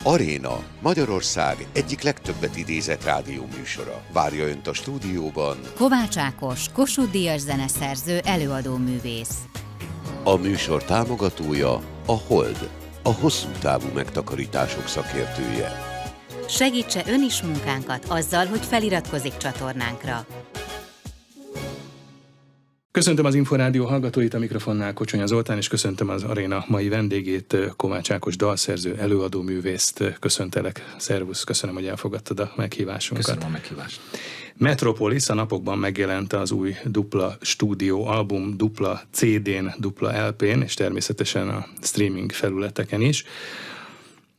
Aréna, Magyarország egyik legtöbbet idézett rádióműsora. Várja Önt a stúdióban Kovács Ákos, Kossuth-díjas zeneszerző, előadóművész. a műsor támogatója a Hold, a hosszú távú megtakarítások szakértője. Segítse Ön is munkánkat azzal, hogy feliratkozik csatornánkra. Köszöntöm az Inforádió hallgatóit, a mikrofonnál Kocsonya Zoltán, és köszöntöm az Aréna mai vendégét, Kovács Ákos dalszerző, előadóművészt. Köszöntelek, szervusz, köszönöm, hogy elfogadtad a meghívásunkat. Köszönöm a meghívást. Metropolis a napokban megjelent az új dupla stúdió album, dupla CD-n, dupla LP-n, és természetesen a streaming felületeken is.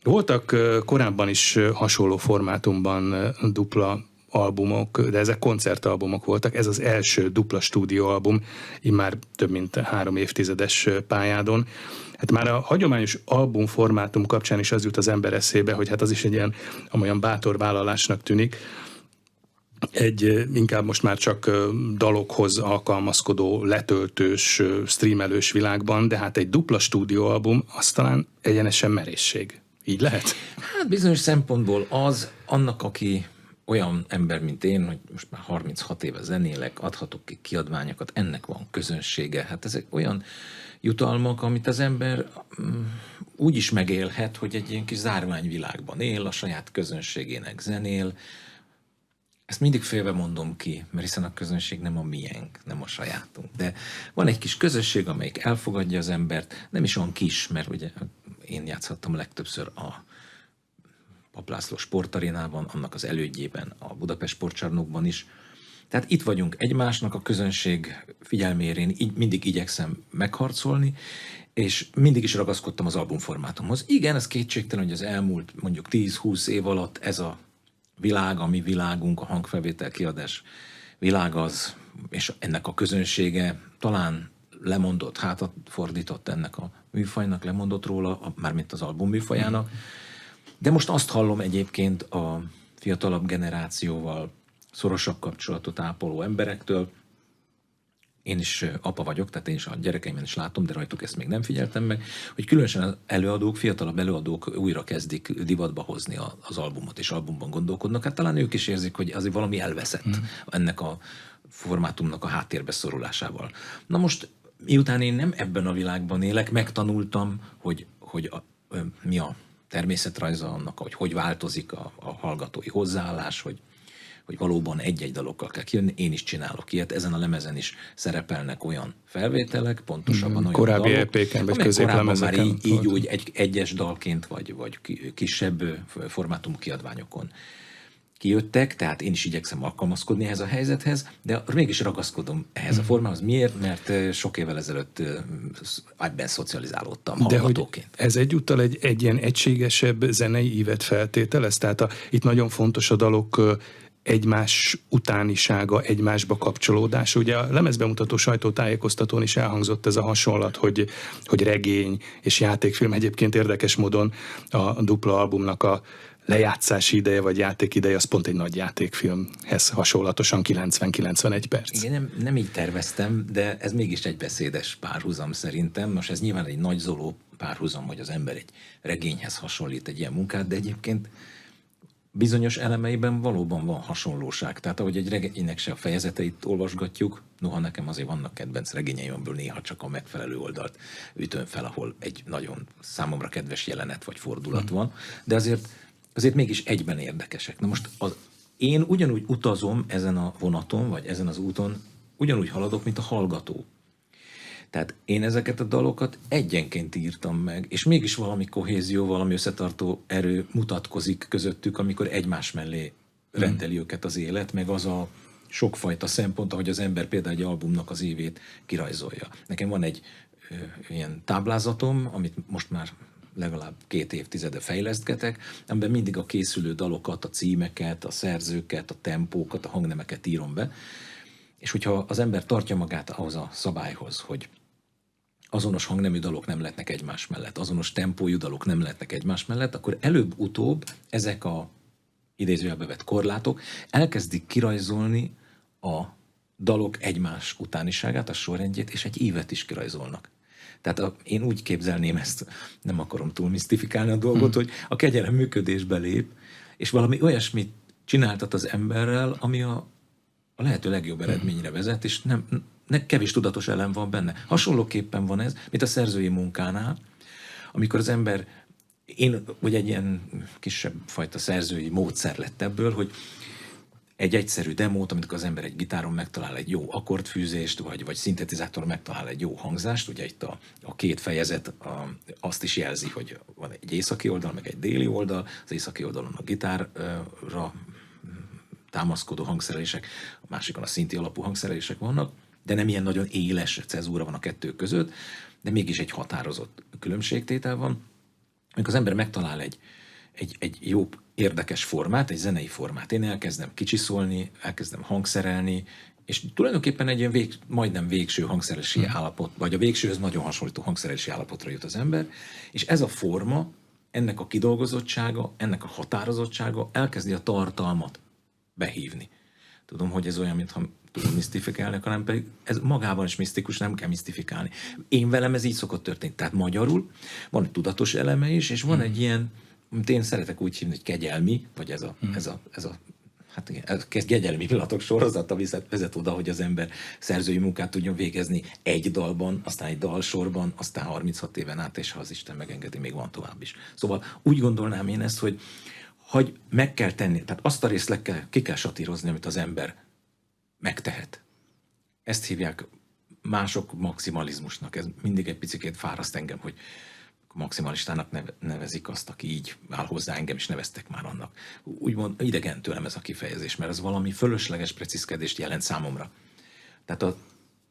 Voltak korábban is hasonló formátumban dupla albumok, de ezek koncertalbumok voltak. Ez az első dupla stúdióalbum, immár több mint 3 évtizedes pályádon. Hát már a hagyományos albumformátum kapcsán is az jut az ember eszébe, hogy hát az is egy ilyen amolyan bátor vállalásnak tűnik. Egy inkább most már csak dalokhoz alkalmazkodó, letöltős, streamelős világban, de hát egy dupla stúdióalbum az talán egyenesen merészség. Így lehet? Hát bizonyos szempontból az, annak, aki olyan ember, mint én, hogy most már 36 éve zenélek, adhatok ki kiadványokat, ennek van közönsége. Hát ezek olyan jutalmak, amit az ember úgy is megélhet, hogy egy ilyen kis zárványvilágban él, a saját közönségének zenél. Ezt mindig félve mondom ki, mert hiszen a közönség nem a miénk, nem a sajátunk. De van egy kis közösség, amelyik elfogadja az embert, nem is olyan kis, mert ugye én játszhattam legtöbbször a Papp László sportarénában, annak az elődjében, a Budapest sportcsarnokban is. Tehát itt vagyunk egymásnak, a közönség figyelmérén mindig igyekszem megharcolni, és mindig is ragaszkodtam az albumformátumhoz. Igen, ez kétségtelen, hogy az elmúlt mondjuk 10-20 év alatt ez a világ, a mi világunk, a hangfelvétel kiadás világ az, és ennek a közönsége talán lemondott, hátat fordított ennek a műfajnak, lemondott róla, mármint az album műfajának. De most azt hallom egyébként a fiatalabb generációval szorosabb kapcsolatot ápoló emberektől. Én is apa vagyok, tehát én is a gyerekeimen is látom, de rajtuk ezt még nem figyeltem meg, hogy különösen az előadók, fiatalabb előadók újra kezdik divatba hozni az albumot, és albumban gondolkodnak. Hát talán ők is érzik, hogy azért valami elveszett ennek a formátumnak a háttérbe szorulásával. Na most, miután én nem ebben a világban élek, megtanultam, hogy mi a természetrajza annak, hogy változik a hallgatói hozzáállás, hogy valóban egy-egy dalokkal kell kijönni. Én is csinálok ilyet, ezen a lemezen is szerepelnek olyan felvételek, pontosabban olyan korábbi dalok, EP-ken, vagy korábban már középlemezeken. így úgy egyes dalként, vagy kisebb formátumú kiadványokon kijöttek, tehát én is igyekszem alkalmazkodni ehhez a helyzethez, de mégis ragaszkodom ehhez a formához. Miért? Mert sok évvel ezelőtt ebben szocializálódtam hallgatóként. De hogy ez egyúttal egy ilyen egységesebb zenei ívet feltételez? Tehát itt nagyon fontos a dalok egymás utánisága, egymásba kapcsolódás. Ugye a lemezbemutató sajtótájékoztatón is elhangzott ez a hasonlat, hogy regény és játékfilm. Egyébként érdekes módon a dupla albumnak a lejátszási ideje vagy játékideje az pont egy nagy játékfilmhez hasonlatosan 90-91 perc. Igen, nem így terveztem, de ez mégis egy beszédes párhuzam szerintem. Most ez nyilván egy nagy zoló párhuzam, hogy az ember egy regényhez hasonlít egy ilyen munkát, de egyébként bizonyos elemeiben valóban van hasonlóság. Tehát ahogy egy regénynek se a fejezeteit olvasgatjuk, noha nekem azért vannak kedvenc regényeimből, néha csak a megfelelő oldalt ütöm fel, ahol egy nagyon számomra kedves jelenet vagy fordulat van, de azért mégis egyben érdekesek. Na most én ugyanúgy utazom ezen a vonaton, vagy ezen az úton, ugyanúgy haladok, mint a hallgató. Tehát én ezeket a dalokat egyenként írtam meg, és mégis valami kohézió, valami összetartó erő mutatkozik közöttük, amikor egymás mellé rendeli őket az élet, meg az a sokfajta szempont, ahogy az ember például egy albumnak az évét kirajzolja. Nekem van egy ilyen táblázatom, amit most már legalább 2 évtizede fejlesztgetek, amiben mindig a készülő dalokat, a címeket, a szerzőket, a tempókat, a hangnemeket írom be, és hogyha az ember tartja magát ahhoz a szabályhoz, hogy azonos hangnemű dalok nem lehetnek egymás mellett, azonos tempójú dalok nem lehetnek egymás mellett, akkor előbb-utóbb ezek a idézőjelbe vett korlátok elkezdik kirajzolni a dalok egymás utániságát, a sorrendjét, és egy ívet is kirajzolnak. Tehát én úgy képzelném ezt, nem akarom túl misztifikálni a dolgot, hogy a kegyelem működésbe lép, és valami olyasmit csináltat az emberrel, ami a lehető legjobb eredményre vezet, és kevés tudatos elem van benne. Hasonlóképpen van ez, mint a szerzői munkánál, amikor az ember, vagy egy ilyen kisebb fajta szerzői módszer lett ebből, hogy egy egyszerű demót, amikor az ember egy gitáron megtalál egy jó akkordfűzést, vagy szintetizátoron megtalál egy jó hangzást, ugye itt a két fejezet azt is jelzi, hogy van egy északi oldal, meg egy déli oldal, az északi oldalon a gitárra támaszkodó hangszerelések, a másikon a szinti alapú hangszerelések vannak, de nem ilyen nagyon éles cezúra van a kettő között, de mégis egy határozott különbségtétel van. Amikor az ember megtalál egy jó, érdekes formát, egy zenei formát, én elkezdem kicsiszolni, elkezdem hangszerelni, és tulajdonképpen egy ilyen majdnem végső hangszerelési állapot, vagy a végsőhöz nagyon hasonlító hangszerelési állapotra jut az ember, és ez a forma, ennek a kidolgozottsága, ennek a határozottsága elkezdi a tartalmat behívni. Tudom, hogy ez olyan, mintha tudom misztifikálni, hanem pedig ez magában is misztikus, nem kell misztifikálni. Én velem ez így szokott történni. Tehát magyarul van egy tudatos eleme is, és van egy ilyen, amit én szeretek úgy hívni, hogy kegyelmi, vagy ez a hát igen, ez kegyelmi pillanatok sorozata vezet oda, hogy az ember szerzői munkát tudjon végezni egy dalban, aztán egy dalsorban, aztán 36 éven át, és ha az Isten megengedi, még van tovább is. Szóval úgy gondolnám én ezt, hogy meg kell tenni, tehát azt a részt ki kell satírozni, amit az ember megtehet. Ezt hívják mások maximalizmusnak. Ez mindig egy picit fáraszt engem, hogy maximalistának nevezik azt, aki így áll hozzá, engem is neveztek már annak. Úgymond idegen tőlem ez a kifejezés, mert ez valami fölösleges precízkedést jelent számomra. Tehát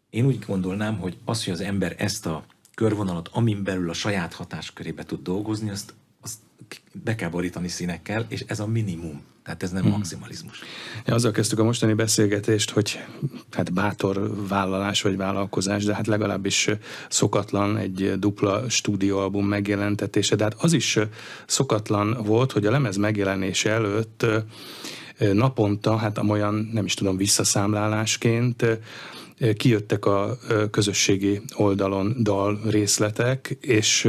én úgy gondolnám, hogy az, hogy az ember ezt a körvonalat, amin belül a saját hatáskörébe tud dolgozni, azt be kell borítani színekkel, és ez a minimum. Tehát ez nem maximalizmus. Azzal kezdtük a mostani beszélgetést, hogy hát bátor vállalás vagy vállalkozás, de hát legalábbis szokatlan egy dupla stúdióalbum megjelentetése, de hát az is szokatlan volt, hogy a lemez megjelenése előtt naponta, hát amolyan nem is tudom, visszaszámlálásként kijöttek a közösségi oldalon dal részletek, és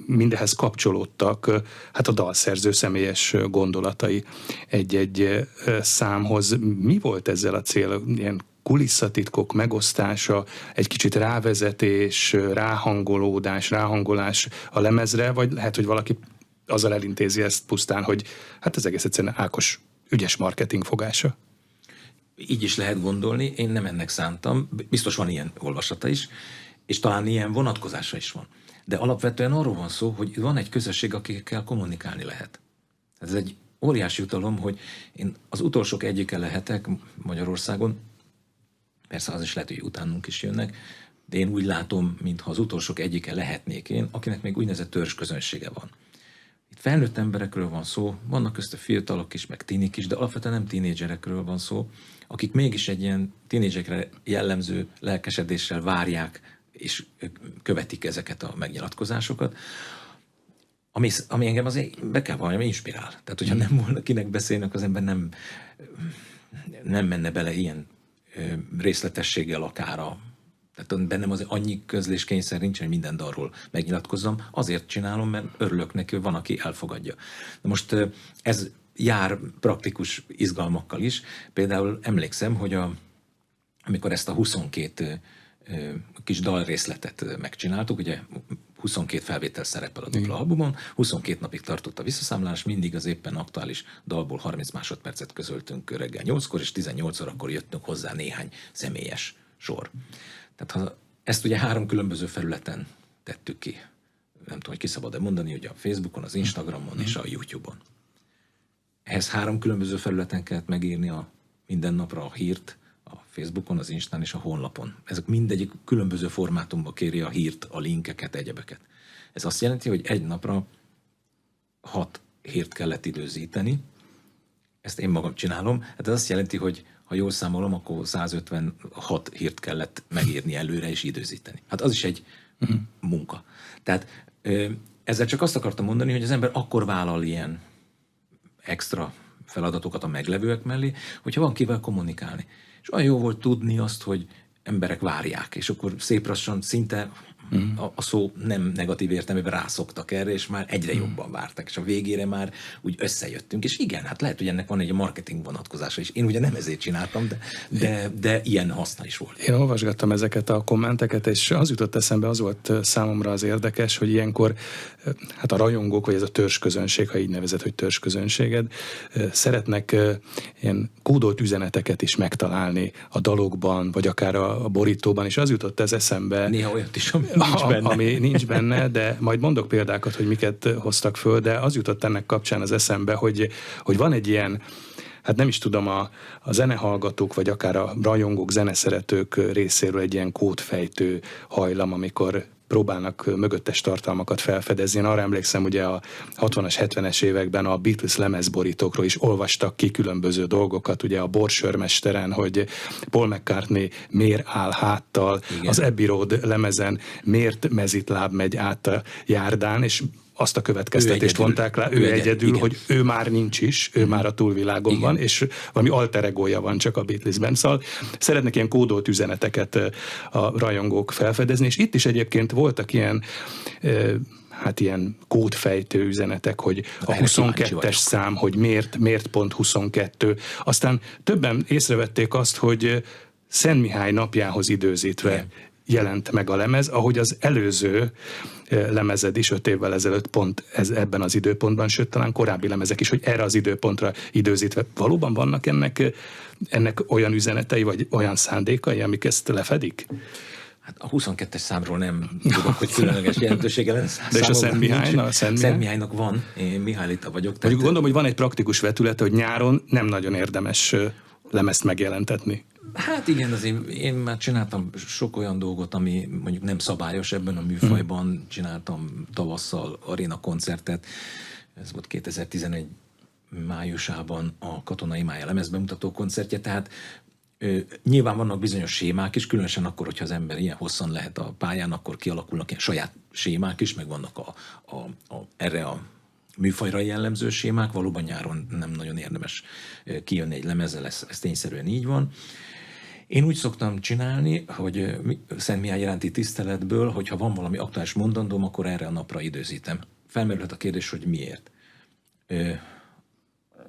mindehhez kapcsolódtak hát a dalszerző személyes gondolatai egy-egy számhoz. Mi volt ezzel a cél? Ilyen kulisszatitkok megosztása, egy kicsit rávezetés, ráhangolás a lemezre, vagy lehet, hogy valaki azzal elintézi ezt pusztán, hogy hát ez egész egyszerűen Ákos ügyes marketing fogása? Így is lehet gondolni, én nem ennek szántam, biztos van ilyen olvasata is, és talán ilyen vonatkozása is van. De alapvetően arról van szó, hogy van egy közösség, akikkel kommunikálni lehet. Ez egy óriási jutalom, hogy én az utolsók egyike lehetek Magyarországon, persze az is lehet, hogy utánunk is jönnek, de én úgy látom, mintha az utolsók egyike lehetnék én, akinek még úgynevezett törzs közönsége van. Itt felnőtt emberekről van szó, vannak közte fiatalok is, meg tinik is, de alapvetően nem tínédzserekről van szó, akik mégis egy ilyen tínédzsekre jellemző lelkesedéssel várják, és követik ezeket a megnyilatkozásokat, ami engem azért be kell valami inspirál. Tehát, hogyha nem volna kinek beszélnek, az ember nem menne bele ilyen részletességgel akár tehát bennem az annyi közléskényszer nincs, hogy minden dalról megnyilatkozzam. Azért csinálom, mert örülök neki, hogy van, aki elfogadja. Na most ez jár praktikus izgalmakkal is. Például emlékszem, hogy amikor ezt a 22 kis dalrészletet megcsináltuk, ugye 22 felvétel szerepel a dupla albumon, 22 napig tartott a visszaszámlálás, mindig az éppen aktuális dalból 30 másodpercet közöltünk reggel 8-kor, és 18 órakor jöttünk hozzá néhány személyes sor. Tehát ezt ugye 3 különböző felületen tettük ki. Nem tudom, hogy ki szabad-e mondani, ugye a Facebookon, az Instagramon és a YouTube-on. Ehhez 3 különböző felületen kellett megírni minden napra a hírt, a Facebookon, az Instán és a honlapon. Ezek mindegyik különböző formátumban kéri a hírt, a linkeket, egyebeket. Ez azt jelenti, hogy egy napra 6 hírt kellett időzíteni. Ezt én magam csinálom. Hát ez azt jelenti, hogy ha jól számolom, akkor 156 hírt kellett megírni előre és időzíteni. Hát az is egy munka. Tehát ezzel csak azt akartam mondani, hogy az ember akkor vállal ilyen extra feladatokat a meglevőek mellé, hogyha van kivel kommunikálni. És olyan jó volt tudni azt, hogy emberek várják, és akkor szép lassan szinte a szó nem negatív értelmében rászoktak erre, és már egyre jobban vártak, és a végére már úgy összejöttünk, és igen, hát lehet, hogy ennek van egy marketing vonatkozása is. Én ugye nem ezért csináltam, de ilyen haszna is volt. Én olvasgattam ezeket a kommenteket, és az jutott eszembe, az volt számomra az érdekes, hogy ilyenkor hát a rajongók, vagy ez a törzsközönség, ha így nevezed, hogy törzsközönséged, szeretnek ilyen kódolt üzeneteket is megtalálni a dalokban, vagy akár a borítóban, és az jutott ez eszembe. Néha olyat is, ami nincs benne. Ami nincs benne, de majd mondok példákat, hogy miket hoztak föl, de az jutott ennek kapcsán az eszembe, hogy van egy ilyen, hát nem is tudom, a zenehallgatók, vagy akár a rajongók, zeneszeretők részéről egy ilyen kódfejtő hajlam, amikor próbálnak mögöttes tartalmakat felfedezni. Én arra emlékszem, ugye a 60-as, 70-es években a Beatles lemezborítókról is olvastak ki különböző dolgokat, ugye a Borsőrmesteren, hogy Paul McCartney miért áll háttal, igen. Az Abbey Road lemezen miért mezitláb megy át a járdán, és azt a következtetést vonták le, ő egyedül, hogy ő már nincs is, ő már a túlvilágon igen. van, és valami alter egója van csak a Beatlesben. Szóval szeretnek ilyen kódolt üzeneteket a rajongók felfedezni, és itt is egyébként voltak ilyen ilyen kódfejtő üzenetek, hogy a 22-es szám, hogy miért pont 22. Aztán többen észrevették azt, hogy Szent Mihály napjához időzítve igen. jelent meg a lemez, ahogy az előző lemezed is 5 évvel ezelőtt pont ebben az időpontban, sőt talán korábbi lemezek is, hogy erre az időpontra időzítve. Valóban vannak ennek olyan üzenetei, vagy olyan szándékai, amik ezt lefedik? Hát a 22-es számról nem tudok, hogy különleges jelentősége lesz. De és a Szent Mihálynak van, én Mihálita vagyok. Mondjuk gondolom, hogy van egy praktikus vetülete, hogy nyáron nem nagyon érdemes lemezt megjelentetni. Hát igen, azért én már csináltam sok olyan dolgot, ami mondjuk nem szabályos ebben a műfajban. Csináltam tavasszal aréna koncertet, ez volt 2011 májusában a Katonai Mája lemezbemutató koncertje, tehát nyilván vannak bizonyos sémák is, különösen akkor, hogyha az ember ilyen hosszan lehet a pályán, akkor kialakulnak ilyen saját sémák is, meg vannak erre a műfajra jellemző sémák, valóban nyáron nem nagyon érdemes kijönni egy lemezzel, ez tényszerűen így van. Én úgy szoktam csinálni, hogy Szent Mihály iránti tiszteletből, hogyha van valami aktuális mondandóm, akkor erre a napra időzítem. Felmerülhet a kérdés, hogy miért.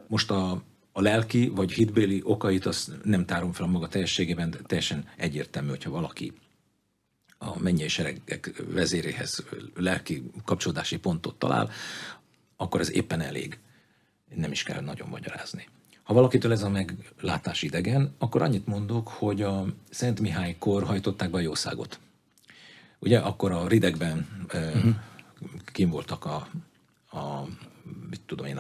Most a lelki vagy hitbéli okait azt nem tárom fel a maga teljességében, de teljesen egyértelmű, hogyha valaki a mennyei seregek vezéréhez lelki kapcsolódási pontot talál, akkor ez éppen elég. Nem is kell nagyon magyarázni. Ha valakitől ez a meglátás idegen, akkor annyit mondok, hogy a Szent Mihálykor hajtották be a jószágot. Ugye akkor a ridegben kim voltak a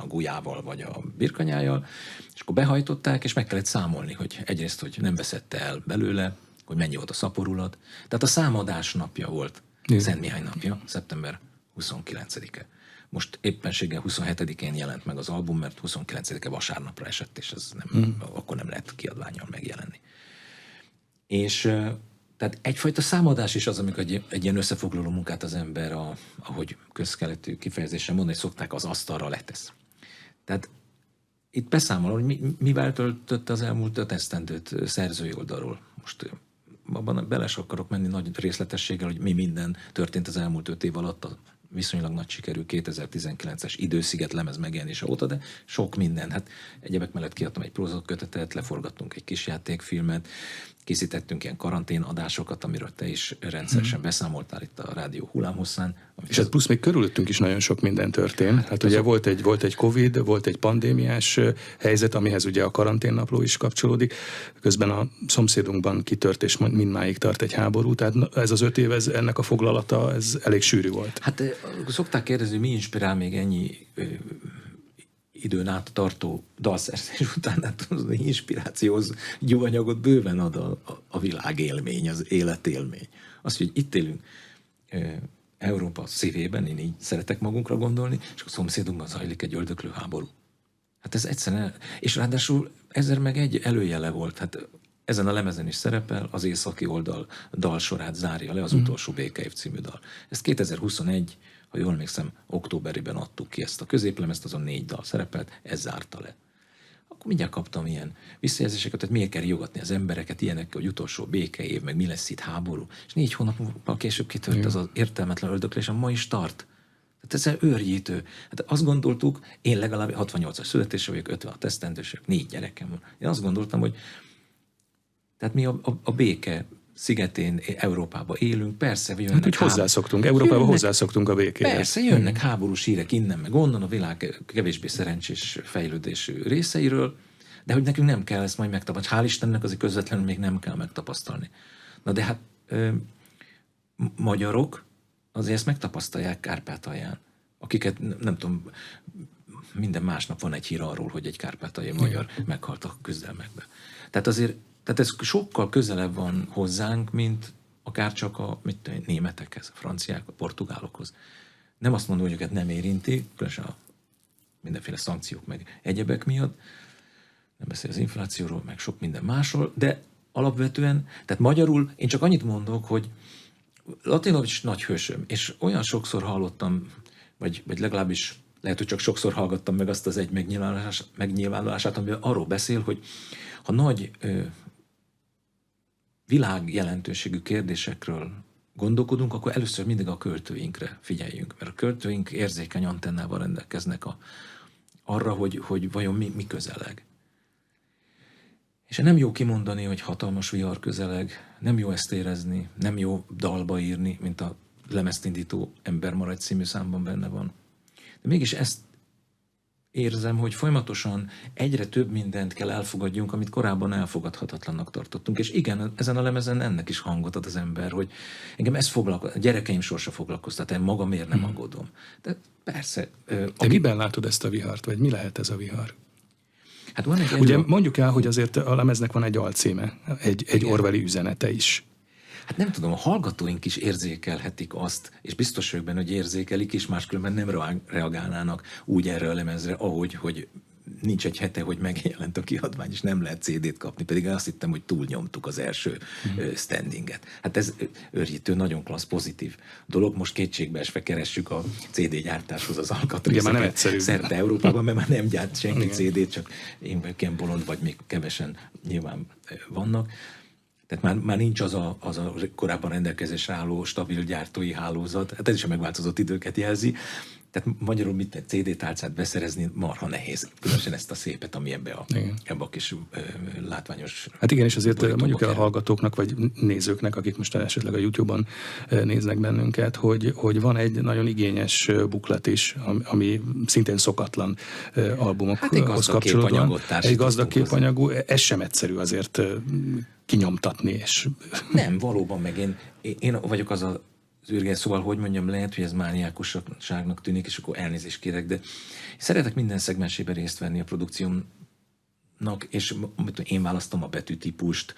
gulyával vagy a birkanyájjal, és akkor behajtották, és meg kellett számolni, hogy egyrészt, hogy nem veszette el belőle, hogy mennyi volt a szaporulat. Tehát a számadás napja volt, Szent Mihály napja, szeptember 29-e. Most éppenséggel 27-én jelent meg az album, mert 29-e vasárnapra esett, és ez akkor nem lehet kiadvánnyal megjelenni. És tehát egyfajta számadás is az, amikor egy ilyen összefoglaló munkát az ember, ahogy közkeletű kifejezésen mondani, hogy szokták, az asztalra letesz. Tehát itt beszámolom, hogy mivel töltötte az elmúlt 5 esztendőt szerzői oldalról. Most abban bele sem akarok menni nagy részletességgel, hogy mi minden történt az elmúlt 5 év alatt, a viszonylag nagy sikerű 2019-es Idősziget lemez megjelenése óta, de sok minden. Hát egyebek mellett kiadtam egy prózakötetet, leforgattunk egy kis játékfilmet, készítettünk ilyen karanténadásokat, amiről te is rendszeresen beszámoltál itt a rádió hullámhosszán. És hát plusz még körülöttünk is nagyon sok minden történt. Hát ugye volt egy Covid, volt egy pandémiás helyzet, amihez ugye a karanténnapló is kapcsolódik. Közben a szomszédunkban kitört, és mindmáig tart egy háború. Tehát ez az 5 év, ennek a foglalata, ez elég sűrű volt. Hát szokták kérdezni, mi inspirál még ennyi időn át tartó dalszerzés után, hát az inspirációhoz gyúanyagot bőven ad a világélmény, az életélmény. Az, hogy itt élünk Európa szívében, én így szeretek magunkra gondolni, és a szomszédunkban zajlik egy öldöklő háború. Hát ez egyszerűen, és ráadásul 1001 előjele volt, hát ezen a lemezen is szerepel, az északi oldal dalsorát zárja le, az utolsó Békeév című dal. Ezt 2021, ha jól emlékszem, októberében adtuk ki ezt a középlemezt, azon 4 dal szerepelt, ez zárta le. akkor mindjárt kaptam ilyen visszajelzéseket, hogy miért kell riogatni az embereket ilyenekkel, hogy utolsó békeév, meg mi lesz itt háború. És 4 hónappal később kitört az az értelmetlen öldöklés, a ma is tart. Tehát ez őrjítő. Hát azt gondoltuk, én legalább 68-as születésű vagyok, 56 esztendős vagyok, 4 gyerekem van. Én azt gondoltam, hogy tehát mi a béke szigetén, Európában élünk, persze jönnek... Hát, hogy hozzászoktunk, Európában hozzászoktunk a békéhez. Persze, jönnek háborús hírek innen, meg onnan, a világ kevésbé szerencsés fejlődésű részeiről, de hogy nekünk nem kell ezt majd megtapasztalni. Hál' Istennek azért közvetlenül még nem kell megtapasztalni. Na de hát magyarok azért ezt megtapasztalják Kárpátalján, akiket nem tudom, minden másnap van egy hír arról, hogy egy kárpátaljai magyar meghalt a küzdelmekben. Tehát ez sokkal közelebb van hozzánk, mint akár csak a németekhez, a franciák, a portugálokhoz. Nem azt mondom, hogy őket nem érinti, különösen a mindenféle szankciók meg egyebek miatt, nem beszél az inflációról, meg sok minden másról, de alapvetően, tehát magyarul én csak annyit mondok, hogy Latinovics nagy hősöm, és olyan sokszor hallottam, vagy legalábbis lehet, hogy csak sokszor hallgattam meg azt az egy megnyilvánulását, amiben arról beszél, hogy ha nagy világjelentőségű kérdésekről gondolkodunk, akkor először mindig a költőinkre figyeljünk, mert a költőink érzékeny antennával rendelkeznek arra, hogy vajon mi közeleg. És nem jó kimondani, hogy hatalmas vihar közeleg, nem jó ezt érezni, nem jó dalba írni, mint a lemezt indító Ember maradj című számban benne van. De mégis ezt érzem, hogy folyamatosan egyre több mindent kell elfogadjunk, amit korábban elfogadhatatlannak tartottunk. És igen, ezen a lemezen ennek is hangot ad az ember, hogy engem ez foglalkoztat, a gyerekeim sorsa foglalkoztat, én magamért nem aggódom. De persze. De miben látod ezt a vihart, vagy mi lehet ez a vihar? Hát van egy ugye mondjuk el, hogy azért a lemeznek van egy alcíme, egy Orwelli üzenete is. Hát nem tudom, a hallgatóink is érzékelhetik azt, és biztos vagyok benne, hogy érzékelik, és máskülönben nem reagálnának úgy erre a lemezre, ahogy, hogy nincs egy hete, hogy megjelent a kiadvány, és nem lehet CD-t kapni, pedig azt hittem, hogy túlnyomtuk az első standinget. Hát ez őrjítő, nagyon klassz, pozitív dolog. Most kétségbeesve keressük a CD gyártáshoz az alkatrészeket szerte Európában, mert már nem gyárt senki CD-t, csak én vagyok ilyen bolond, vagy még kevesen nyilván vannak. Tehát már nincs az a korábban rendelkezésre álló stabil gyártói hálózat. Hát ez is a megváltozott időket jelzi. Tehát magyarul mit CD-tálcát beszerezni marha nehéz. Különösen ezt a szépet, ami ebbe a kis látványos... Hát igen, és azért mondjuk el a hallgatóknak, vagy nézőknek, akik most esetleg a YouTube-on néznek bennünket, hogy van egy nagyon igényes buklet is, ami szintén szokatlan albumokhoz kapcsolódóan. Egy gazdag képanyagú, ez sem egyszerű azért kinyomtatni. És... Nem, valóban meg én vagyok az űrge, szóval, hogy mondjam, lehet, hogy ez mániákusságnak tűnik, és akkor elnézést kérek, de szeretek minden szegmensében részt venni a produkciómnak, és én választom a betűtípust,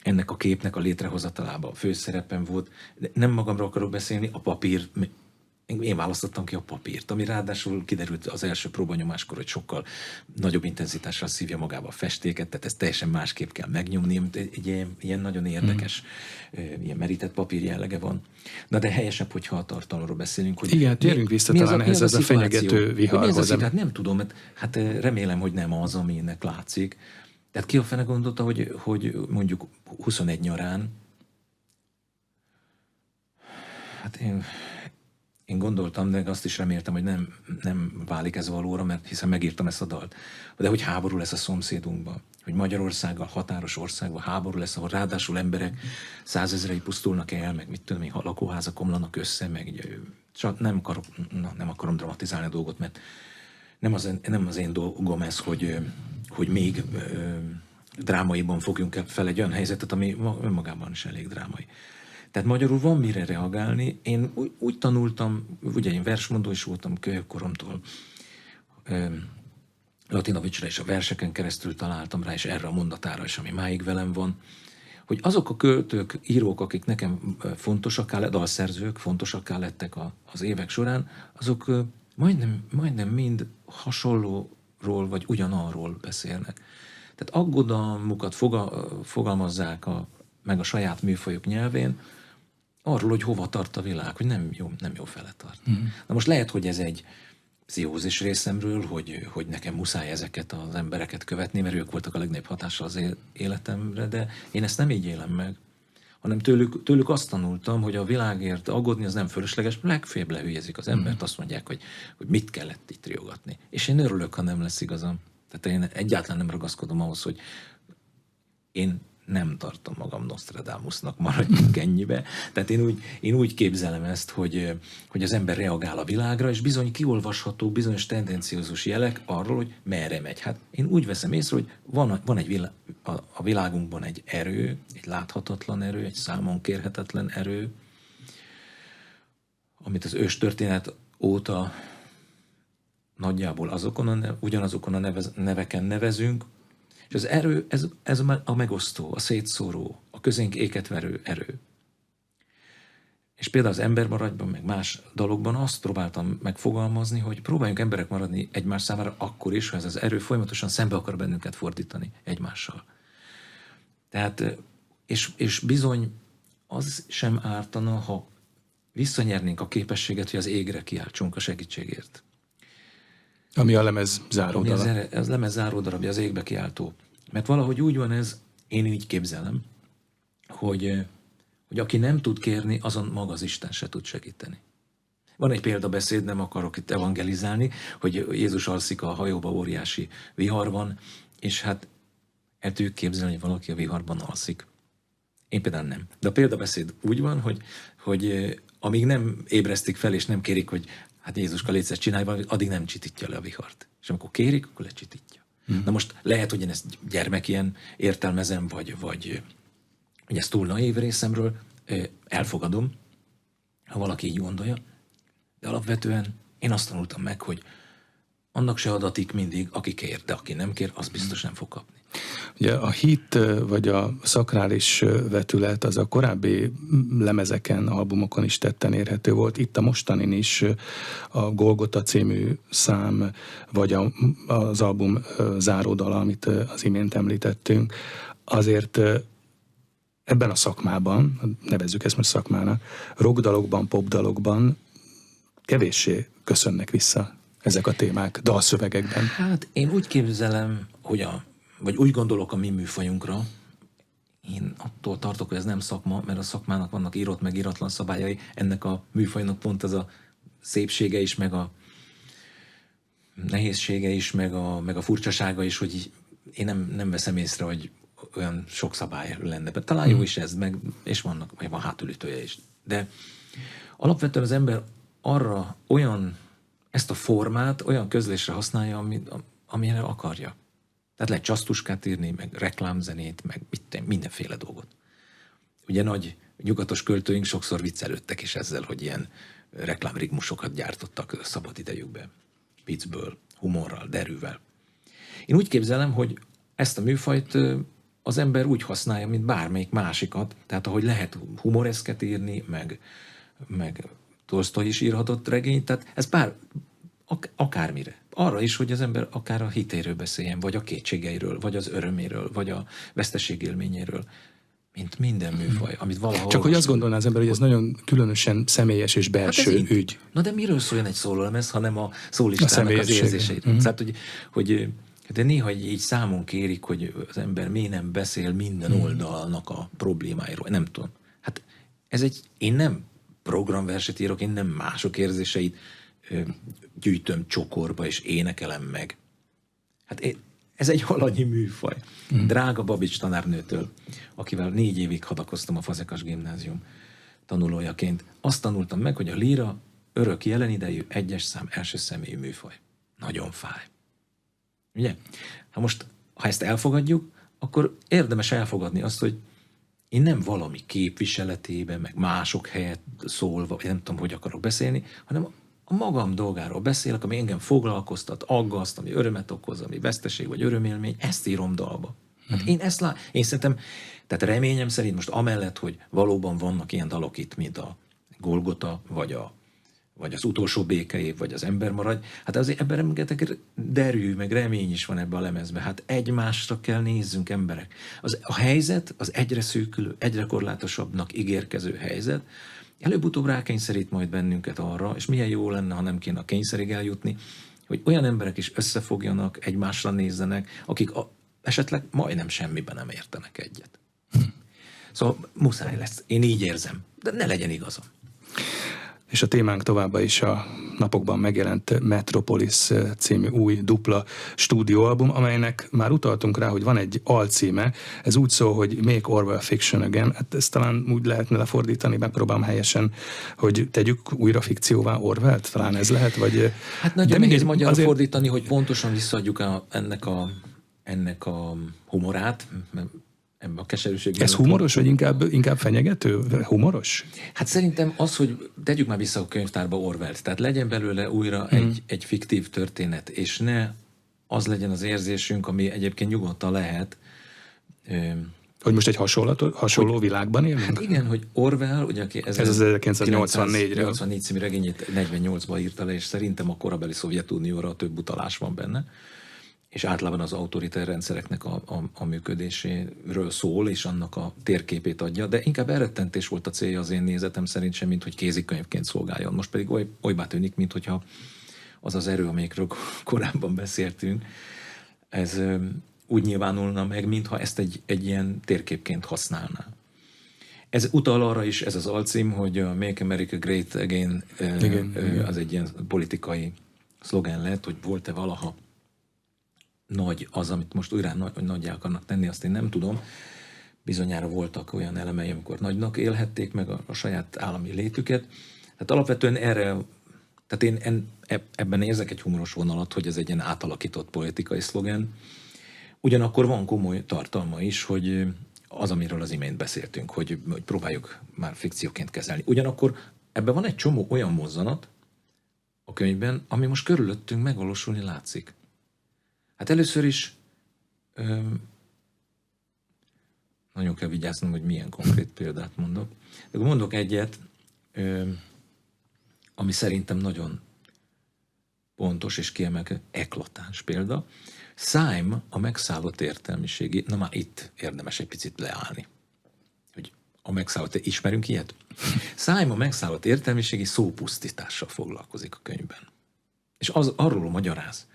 ennek a képnek a létrehozatalában főszerepem volt, de nem magamra akarok beszélni, a papír, én választottam ki a papírt, ami ráadásul kiderült az első próbanyomáskor, hogy sokkal nagyobb intenzitással szívja magába a festéket, tehát ezt teljesen másképp kell megnyomni, mint egy ilyen nagyon érdekes, ilyen merített papír jellege van. Na de helyesebb, hogyha a tartalomról beszélünk. Hogy igen, térjünk vissza talán ehhez ez a fenyegető viharhoz. Hát nem tudom, hát remélem, hogy nem az, aminek látszik. Tehát ki a fene gondolta, hogy mondjuk 21 nyarán, hát én gondoltam, de azt is reméltem, hogy nem válik ez valóra, mert hiszen megírtam ezt a dalt. De hogy háború lesz a szomszédunkban, hogy Magyarországgal, határos országban háború lesz, ahol ráadásul emberek 100 000-ei pusztulnak el, meg mit tudom, a lakóházak omlanak össze, meg csak nem akarom dramatizálni a dolgot, mert nem az én dolgom ez, hogy még drámaiban fogjunk fel egy olyan helyzetet, ami önmagában is elég drámai. Tehát magyarul van mire reagálni. Én úgy tanultam, ugye én versmondó is voltam kölyökkoromtól, Latinovicsra és a verseken keresztül találtam rá, és erre a mondatára is, ami máig velem van, hogy azok a költők, írók, akik nekem fontosak, dalszerzők fontosak lettek az évek során, azok majdnem mind hasonlóról vagy ugyanarról beszélnek. Tehát aggodalmukat fogalmazzák meg a saját műfajok nyelvén, arról, hogy hova tart a világ, hogy nem jó fele tart. Na most lehet, hogy ez egy pszichózis részemről, hogy nekem muszáj ezeket az embereket követni, mert ők voltak a legnagyobb hatással az életemre, de én ezt nem így élem meg, hanem tőlük azt tanultam, hogy a világért aggódni az nem fölösleges, legfeljebb lehülyezik az embert, azt mondják, hogy mit kellett itt riogatni. És én örülök, ha nem lesz igazam. Tehát én egyáltalán nem ragaszkodom ahhoz, hogy én nem tartom magam Nostradamusnak, maradjunk ennyibe. Tehát én úgy képzelem ezt, hogy az ember reagál a világra, és bizony kiolvasható bizonyos tendenciózus jelek arról, hogy merre megy. Hát én úgy veszem észre, hogy van a világunkban egy erő, egy láthatatlan erő, egy számon kérhetetlen erő, amit az őstörténet óta nagyjából ugyanazokon a neveken nevezünk, és az erő, ez a megosztó, a szétszóró, a közénk éket verő erő. És például az Embermaradjban, meg más dalokban azt próbáltam megfogalmazni, hogy próbáljunk emberek maradni egymás számára akkor is, ha ez az erő folyamatosan szembe akar bennünket fordítani egymással. Tehát, és bizony az sem ártana, ha visszanyernénk a képességet, hogy az égre kiáltsunk a segítségért. Ami a lemez záródala. Az lemez záródarabja, az égbe kiáltó. Mert valahogy úgy van ez, én így képzelem, hogy aki nem tud kérni, azon maga az Isten se tud segíteni. Van egy példabeszéd, nem akarok itt evangelizálni, hogy Jézus alszik a hajóba, óriási vihar van, és hát el tudjuk képzelni, hogy valaki a viharban alszik. Én például nem. De a példabeszéd úgy van, hogy amíg nem ébresztik fel, és nem kérik, hogy hát Jézuska, légy szíves, csinálj valamit, addig nem csitítja le a vihart. És amikor kérik, akkor lecsitítja. Na most lehet, hogy én ezt gyermekien értelmezem, vagy ez túl naív részemről, elfogadom, ha valaki így gondolja, de alapvetően én azt tanultam meg, hogy annak se adatik mindig, aki kér, de aki nem kér, az biztos nem fog kapni. Ugye a hit vagy a szakrális vetület az a korábbi lemezeken, albumokon is tetten érhető volt. Itt a mostanin is a Golgota című szám, vagy az album záródala, amit az imént említettünk, azért ebben a szakmában, nevezzük ezt most szakmának, rockdalokban, popdalokban kevéssé köszönnek vissza ezek a témák dalszövegekben. Hát én úgy képzelem, vagy úgy gondolok a mi műfajunkra, én attól tartok, hogy ez nem szakma, mert a szakmának vannak írott meg íratlan szabályai, ennek a műfajnak pont ez a szépsége is, meg a nehézsége is, meg a furcsasága is, hogy én nem veszem észre, hogy olyan sok szabály lenne. Talán jó is ez, és van hátulütője is. De alapvetően az ember arra ezt a formát olyan közlésre használja, amire akarja. Tehát lehet csasztuskát írni, meg reklámzenét, meg mindenféle dolgot. Ugye nagy nyugatos költőink sokszor viccelődtek is ezzel, hogy ilyen reklámrigmusokat gyártottak szabad idejükben. Viccből, humorral, derűvel. Én úgy képzelem, hogy ezt a műfajt az ember úgy használja, mint bármelyik másikat. Tehát ahogy lehet humoreszket írni, meg Tolsztoj is írhatott regényt, tehát ez akármire. Arra is, hogy az ember akár a hitéről beszéljen, vagy a kétségeiről, vagy az öröméről, vagy a veszteségélményéről, mint minden műfaj, amit valahol... Csak hogy azt gondolná az ember, hogy ez nagyon különösen személyes és belső ügy. Na de miről szóljon egy szólólemez, hanem a szólistának az érzéseit. Tehát, de néha így számon kérik, hogy az ember miért nem beszél minden oldalnak a problémáiról. Nem tudom. Hát én nem programverset írok, én nem mások érzéseit gyűjtöm csokorba, és énekelem meg. Hát ez egy alanyi műfaj. Drága Babics tanárnőtől, akivel 4 évig hadakoztam a Fazekas Gimnázium tanulójaként, azt tanultam meg, hogy a líra örök jelenidejű, egyes szám, első személyű műfaj. Nagyon fáj. Ugye? Ha ezt elfogadjuk, akkor érdemes elfogadni azt, hogy én nem valami képviseletében, meg mások helyett szólva, nem tudom, hogy akarok beszélni, hanem a magam dolgáról beszélek, ami engem foglalkoztat, aggaszt, ami örömet okoz, ami veszteség vagy örömélmény, ezt írom dalba. Hát én szerintem, tehát reményem szerint most amellett, hogy valóban vannak ilyen dalok itt, mint a Golgota, vagy az utolsó békeév, vagy az Ember maradj, hát azért ebben rengeteg derű, meg remény is van ebben a lemezben. Hát egymásra kell nézzünk, emberek. A helyzet, az egyre szűkülő, egyre korlátosabbnak ígérkező helyzet, előbb-utóbb rákényszerít majd bennünket arra, és milyen jó lenne, ha nem kéne a kényszerig eljutni, hogy olyan emberek is összefogjanak, egymásra nézzenek, akik esetleg majdnem semmiben nem értenek egyet. Szóval muszáj lesz. Én így érzem. De ne legyen igazam. És a témánk továbbá is a napokban megjelent Metropolis című új dupla stúdióalbum, amelynek már utaltunk rá, hogy van egy alcíme, ez úgy szól, hogy Make Orwell Fiction Again, hát ezt talán úgy lehetne lefordítani, megpróbálom helyesen, hogy tegyük újra fikcióvá Orwellt, talán ez lehet, vagy... Hát nagyon nehéz magyarra azért... fordítani, hogy pontosan visszaadjuk ennek a humorát, mert ebben a keserűségben... Ez humoros, vagy inkább fenyegető? Humoros? Hát szerintem az, hogy tegyük már vissza a könyvtárba Orwellt, tehát legyen belőle újra egy fiktív történet, és ne az legyen az érzésünk, ami egyébként nyugodtan lehet. Hogy most egy hasonló világban élünk? Hát igen, hogy Orwell, ugye, aki ez az 1984 című regényét 48-ban írta le, és szerintem a korabeli Szovjetunióra több utalás van benne, és általában az autoriter rendszereknek a működéséről szól, és annak a térképét adja, de inkább elrettentés volt a célja az én nézetem szerint sem, mint hogy kézikönyvként szolgáljon. Most pedig olybá tűnik, mint hogyha az az erő, amelyikről korábban beszéltünk, ez úgy nyilvánulna meg, mintha ezt egy ilyen térképként használná. Ez utal arra is, ez az alcím, hogy a Make America Great Again az egy ilyen politikai szlogen lett, hogy volt-e valaha nagy az, amit most újra nagyjá akarnak tenni, azt én nem tudom. Bizonyára voltak olyan elemei, amikor nagynak élhették meg a saját állami létüket. Tehát alapvetően erre, tehát én ebben érzek egy humoros vonalat, hogy ez egy ilyen átalakított politikai szlogen. Ugyanakkor van komoly tartalma is, hogy az, amiről az imént beszéltünk, hogy próbáljuk már fikcióként kezelni. Ugyanakkor ebben van egy csomó olyan mozzanat a könyvben, ami most körülöttünk megvalósulni látszik. Hát először is nagyon kell vigyáznom, hogy milyen konkrét példát mondok. De mondok egyet, ami szerintem nagyon pontos és kiemelkedő, eklatáns példa. Syme a megszállott értelmiségi, na már itt érdemes egy picit leállni. Hogy a megszállott, ismerünk ilyet? Syme a megszállott értelmiségi szópusztítással foglalkozik a könyvben. És arról magyaráz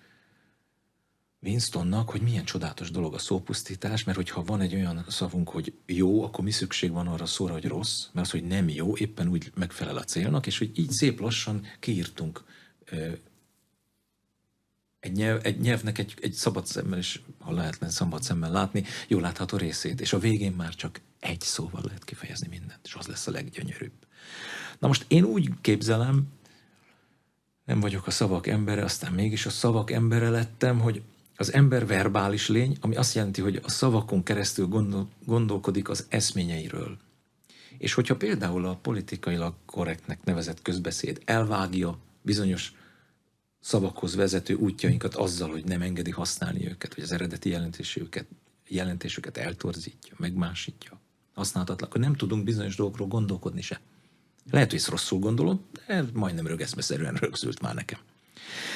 Winstonnak, hogy milyen csodálatos dolog a szópusztítás, mert hogyha van egy olyan szavunk, hogy jó, akkor mi szükség van arra szóra, hogy rossz, mert az, hogy nem jó, éppen úgy megfelel a célnak, és hogy így szép lassan kiírtunk egy nyelvnek egy szabad szemmel, és ha lehetne szabad szemmel látni, jól látható részét, és a végén már csak egy szóval lehet kifejezni mindent, és az lesz a leggyönyörűbb. Na most én úgy képzelem, nem vagyok a szavak embere, aztán mégis a szavak embere lettem, hogy az ember verbális lény, ami azt jelenti, hogy a szavakon keresztül gondolkodik az eszményeiről. És hogyha például a politikailag korrektnek nevezett közbeszéd elvágja bizonyos szavakhoz vezető útjainkat azzal, hogy nem engedi használni őket, vagy az eredeti jelentésüket eltorzítja, megmásítja, használhatatlan, akkor nem tudunk bizonyos dolgokról gondolkodni se. Lehet, hogy ezt rosszul gondolom, de majdnem rögeszmeszerűen rögzült már nekem.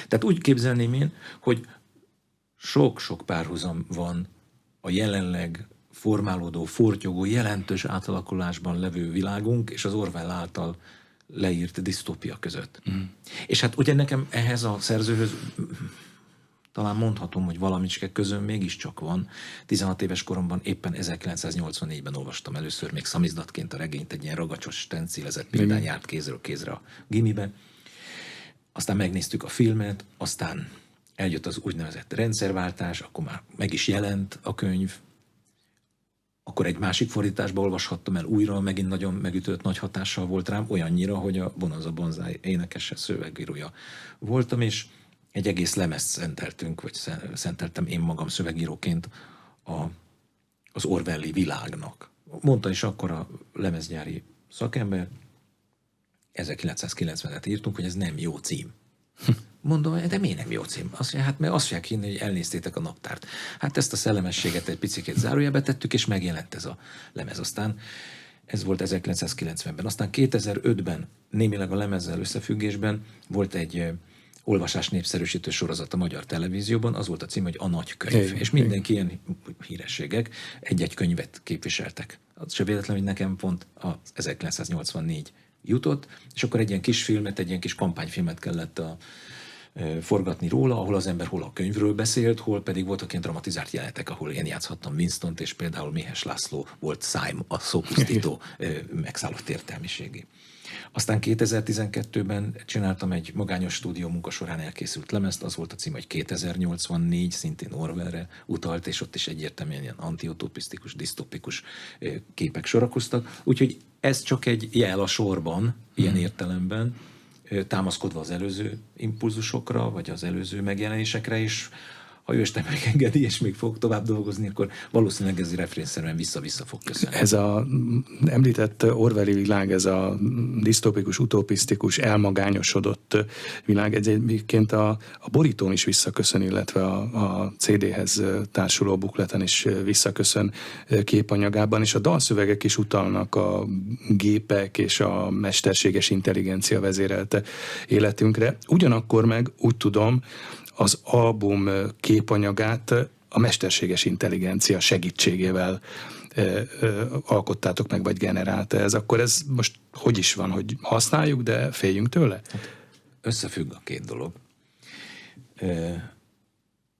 Tehát úgy képzelném én, hogy sok-sok párhuzam van a jelenleg formálódó, fortyogó, jelentős átalakulásban levő világunk és az Orwell által leírt disztópia között. És hát ugye nekem ehhez a szerzőhöz talán mondhatom, hogy valamicske közön mégiscsak van. 16 éves koromban éppen 1984-ben olvastam először még szamizdatként a regényt, egy ilyen ragacsos stencilezett példány járt kézről kézre a gimibe. Aztán megnéztük a filmet, aztán eljött az úgynevezett rendszerváltás, akkor már meg is jelent a könyv, akkor egy másik fordításba olvashattam el újra, megint nagyon megütött, nagy hatással volt rám, olyannyira, hogy a Bonanza Banzai énekese, szövegírója voltam, és egy egész lemezt szenteltünk, vagy szenteltem én magam szövegíróként az Orwelli világnak. Mondta is akkor a lemezgyári szakember, 1990-et írtunk, hogy ez nem jó cím. Mondom, de miért nem jó cím? Azt mondja, hát mert azt fogják hinni, hogy elnéztétek a naptárt. Hát ezt a szellemességet egy picikét zárójelbe tettük, és megjelent ez a lemez. Aztán ez volt 1990-ben. Aztán 2005-ben, némileg a lemezzel összefüggésben volt egy olvasás népszerűsítő sorozat a magyar televízióban, az volt a cím, hogy A Nagy Könyv. És mindenki ilyen hírességek egy-egy könyvet képviseltek. Az se véletlen, hogy nekem pont az 1984 jutott, és akkor egy ilyen kis filmet, egy ilyen kis kampányfilmet kellett forgatni róla, ahol az ember hol a könyvről beszélt, hol pedig voltak ilyen dramatizált jelenetek, ahol én játszhattam Winstont, és például Méhes László volt Szájm, a szópusztító megszállott értelmiségi. Aztán 2012-ben csináltam egy magányos stúdió munka során elkészült lemezt, az volt a cím, hogy 2084, szintén Orwellre utalt, és ott is egyértelműen ilyen antiutopisztikus, disztopikus képek sorakoztak. Úgyhogy ez csak egy jel a sorban, ilyen értelemben, támaszkodva az előző impulzusokra, vagy az előző megjelenésekre is. Ha ő Isten megengedi, és még fog tovább dolgozni, akkor valószínűleg ez refrénszerűen vissza-vissza fog köszönni. Ez a említett Orwelli világ, ez a disztopikus, utopisztikus, elmagányosodott világ, egyébként a borítón is visszaköszön, illetve a CD-hez társuló bukleten is visszaköszön képanyagában, és a dalszövegek is utalnak a gépek és a mesterséges intelligencia vezérelte életünkre. Ugyanakkor meg úgy tudom, az album képanyagát a mesterséges intelligencia segítségével alkottátok meg, vagy generálta ez. Akkor ez most hogy is van, hogy használjuk, de féljünk tőle? Összefügg a két dolog.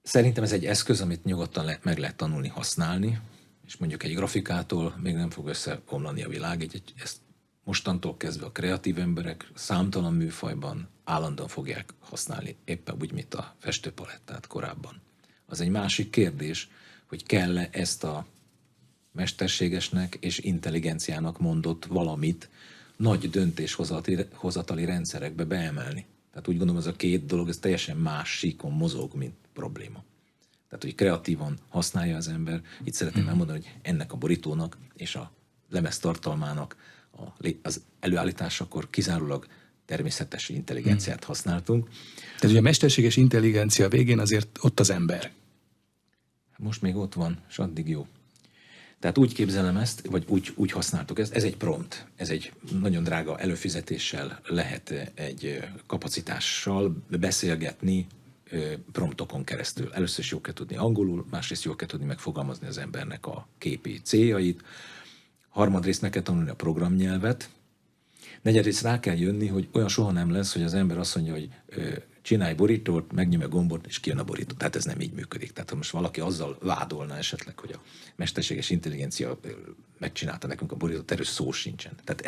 Szerintem ez egy eszköz, amit nyugodtan meg lehet tanulni használni, és mondjuk egy grafikától még nem fog összeomlani a világ. Ezt mostantól kezdve a kreatív emberek számtalan műfajban állandóan fogják használni, éppen úgy, mint a festőpalettát korábban. Az egy másik kérdés, hogy kell-e ezt a mesterségesnek és intelligenciának mondott valamit nagy döntéshozatali rendszerekbe beemelni. Tehát úgy gondolom, ez a két dolog, ez teljesen más síkon mozog, mint probléma. Tehát, hogy kreatívan használja az ember. Itt szeretném elmondani, hogy ennek a borítónak és a lemez tartalmának az előállításakor kizárólag természetes intelligenciát használtunk. Tehát ugye a mesterséges intelligencia végén azért ott az ember. Most még ott van, és addig jó. Tehát úgy képzelem ezt, vagy úgy használtuk ezt. Ez egy prompt, ez egy nagyon drága előfizetéssel lehet egy kapacitással beszélgetni promptokon keresztül. Először is jól kell tudni angolul, másrészt jól kell tudni megfogalmazni az embernek a képi céljait, harmadrészt meg kell tanulni a programnyelvet, negyedrészt rá kell jönni, hogy olyan soha nem lesz, hogy az ember azt mondja, hogy csinálj borítót, megnyomja a gombot, és kijön a borító. Tehát ez nem így működik. Tehát ha most valaki azzal vádolna esetleg, hogy a mesterséges intelligencia megcsinálta nekünk a borítót, erről szó sincsen. Tehát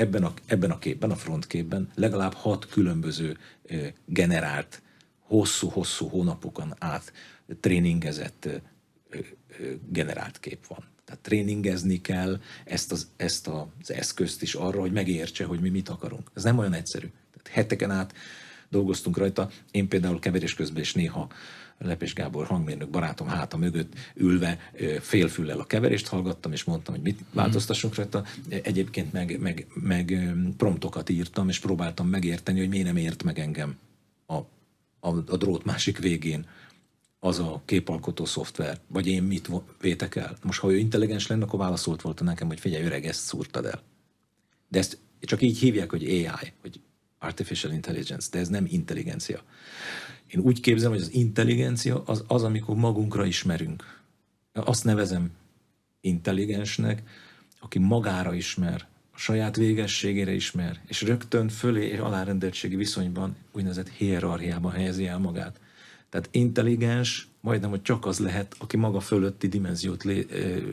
ebben a képben, a frontképben legalább 6 különböző generált, hosszú hónapokon át tréningezett generált kép van. Tehát tréningezni kell ezt az eszközt is arra, hogy megértse, hogy mi mit akarunk. Ez nem olyan egyszerű. Tehát heteken át dolgoztunk rajta. Én például keverés közben is néha Lepés Gábor hangmérnök barátom háta mögött ülve félfüllel a keverést hallgattam, és mondtam, hogy mit változtassunk rajta. Egyébként meg promptokat írtam, és próbáltam megérteni, hogy miért nem ért meg engem a drót másik végén az a képalkotó szoftver, vagy én mit vétek el. Most, ha ő intelligens lenne, akkor válaszolt volna nekem, hogy figyelj, öreg, ezt szúrtad el. De ezt csak így hívják, hogy AI, hogy Artificial Intelligence, de ez nem intelligencia. Én úgy képzelem, hogy az intelligencia az, amikor magunkra ismerünk. Azt nevezem intelligensnek, aki magára ismer, a saját végességére ismer, és rögtön fölé és alárendeltségi viszonyban, úgynevezett hierarchiában helyezi el magát. Tehát intelligens majdnem, hogy csak az lehet, aki maga fölötti dimenziót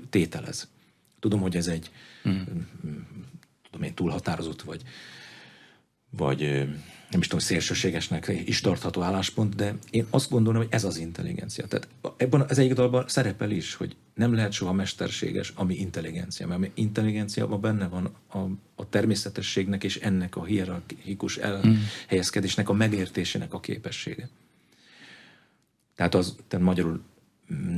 tételez. Tudom, hogy ez egy túlhatározott, vagy nem is tudom, szélsőségesnek is tartható álláspont, de én azt gondolom, hogy ez az intelligencia. Tehát ebben az egyik dalban szerepel is, hogy nem lehet soha mesterséges, ami intelligencia, mert intelligencia benne van a természetességnek és ennek a hierarchikus elhelyezkedésnek a megértésének a képessége. Tehát magyarul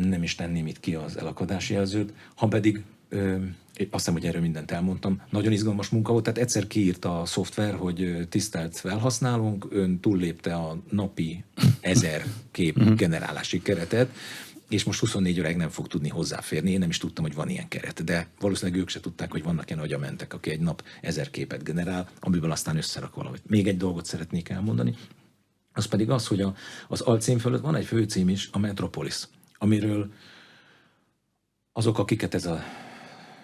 nem is tenném itt ki az elakadási jelzőt, ha pedig azt hiszem, hogy erről mindent elmondtam. Nagyon izgalmas munka volt, tehát egyszer kiírta a szoftver, hogy tisztelt felhasználónk, ön túllépte a napi 1000 kép generálási keretet, és most 24 óráig nem fog tudni hozzáférni. Én nem is tudtam, hogy van ilyen keret, de valószínűleg ők se tudták, hogy vannak ilyen agyamentek, aki egy nap 1000 képet generál, amiből aztán összerak valamit. Még egy dolgot szeretnék elmondani, az pedig az, hogy az alcím fölött van egy főcím is, a Metropolis, amiről azok, akiket ez a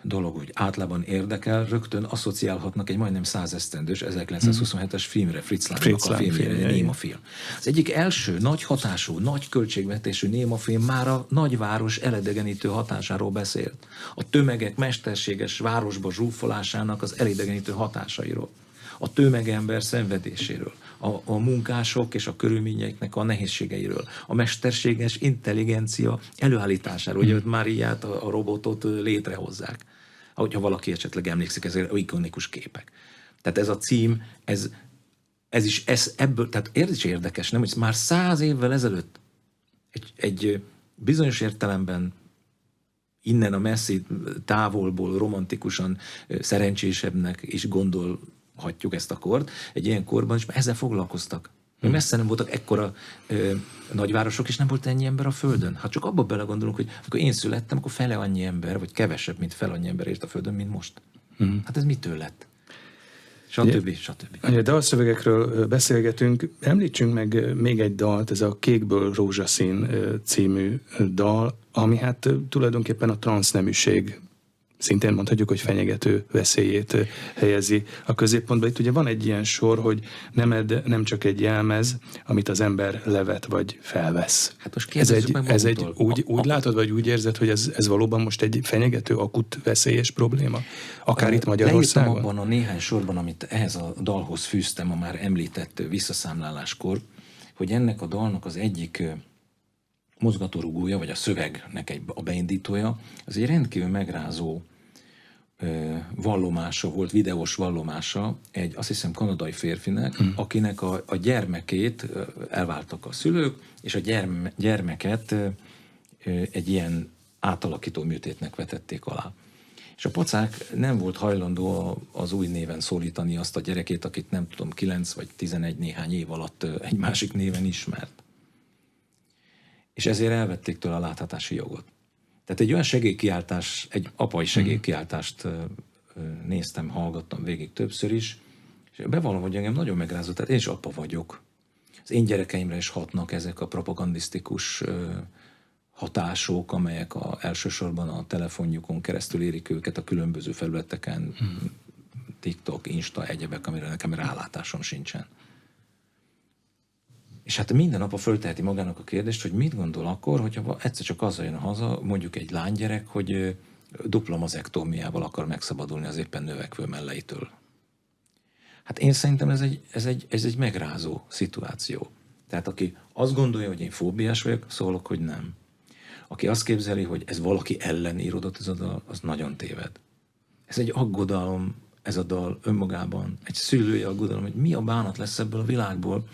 dolog, hogy általában érdekel, rögtön asszociálhatnak egy majdnem 100 esztendős 1927-es filmre, Fritz Langnak a filmjére, néma film. Az egyik első nagy hatású, nagy költségvetésű néma film már a nagyváros elidegenítő hatásáról beszélt. A tömegek mesterséges városba zsúfolásának az elidegenítő hatásairól. A tömegember szenvedéséről, a munkások és a körülményeknek a nehézségeiről, a mesterséges intelligencia előállításáról, hogy Máriát, a robotot létrehozzák. Ahogyha valaki esetleg emlékszik, ezek ikonikus képek. Tehát ez a cím, ez ebből, tehát is érdekes, nem, hogy már 100 évvel ezelőtt egy bizonyos értelemben innen a messzi távolból romantikusan szerencsésebbnek is gondolhatjuk ezt a kort, egy ilyen korban is ezzel foglalkoztak. Messze nem voltak ekkora nagyvárosok, és nem volt ennyi ember a Földön. Hát csak abba belegondolunk, hogy amikor én születtem, akkor fele annyi ember, vagy kevesebb, mint fele annyi ember ért a Földön, mint most. Hát ez mitől lett? Stb. A dalszövegekről beszélgetünk, említsünk meg még egy dalt, ez a Kékből rózsaszín című dal, ami hát tulajdonképpen a transzneműség, szintén mondhatjuk, hogy fenyegető veszélyét helyezi a középpontba. Itt ugye van egy ilyen sor, hogy nemed nem csak egy jelmez, amit az ember levet vagy felvesz. Hát most ez egy úgy látod, vagy úgy érzed, hogy ez valóban most egy fenyegető, akut, veszélyes probléma? Akár itt Magyarországon? Leírtam abban a néhány sorban, amit ehhez a dalhoz fűztem a már említett visszaszámláláskor, hogy ennek a dalnak az egyik mozgatórugója, vagy a szövegnek a beindítója, az egy rendkívül megrázó vallomása volt, videós vallomása egy, azt hiszem, kanadai férfinek, akinek a gyermekét elváltak a szülők, és a gyermeket egy ilyen átalakító műtétnek vetették alá. És a pacák nem volt hajlandó az új néven szólítani azt a gyerekét, akit nem tudom, 9 vagy 11 néhány év alatt egy másik néven ismert. És ezért elvették tőle a láthatási jogot. Tehát egy olyan segélykiáltás, egy apai segélykiáltást néztem, hallgattam végig többször is, és bevallom, hogy engem nagyon megrázott, tehát én is apa vagyok. Az én gyerekeimre is hatnak ezek a propagandisztikus hatások, amelyek elsősorban a telefonjukon keresztül érik őket a különböző felületeken, TikTok, Insta, egyebek, amire nekem rálátásom sincsen. És hát minden nap fölteheti magának a kérdést, hogy mit gondol akkor, hogyha egyszer csak azzal jön haza, mondjuk egy lánygyerek, hogy dupla mazektómiával akar megszabadulni az éppen növekvő melleitől. Hát én szerintem ez egy megrázó szituáció. Tehát aki azt gondolja, hogy én fóbiás vagyok, szólok, hogy nem. Aki azt képzeli, hogy ez valaki ellen íródott ez a dal, az nagyon téved. Ez egy aggodalom, ez a dal önmagában, egy szülői aggodalom, hogy mi a bánat lesz ebből a világból,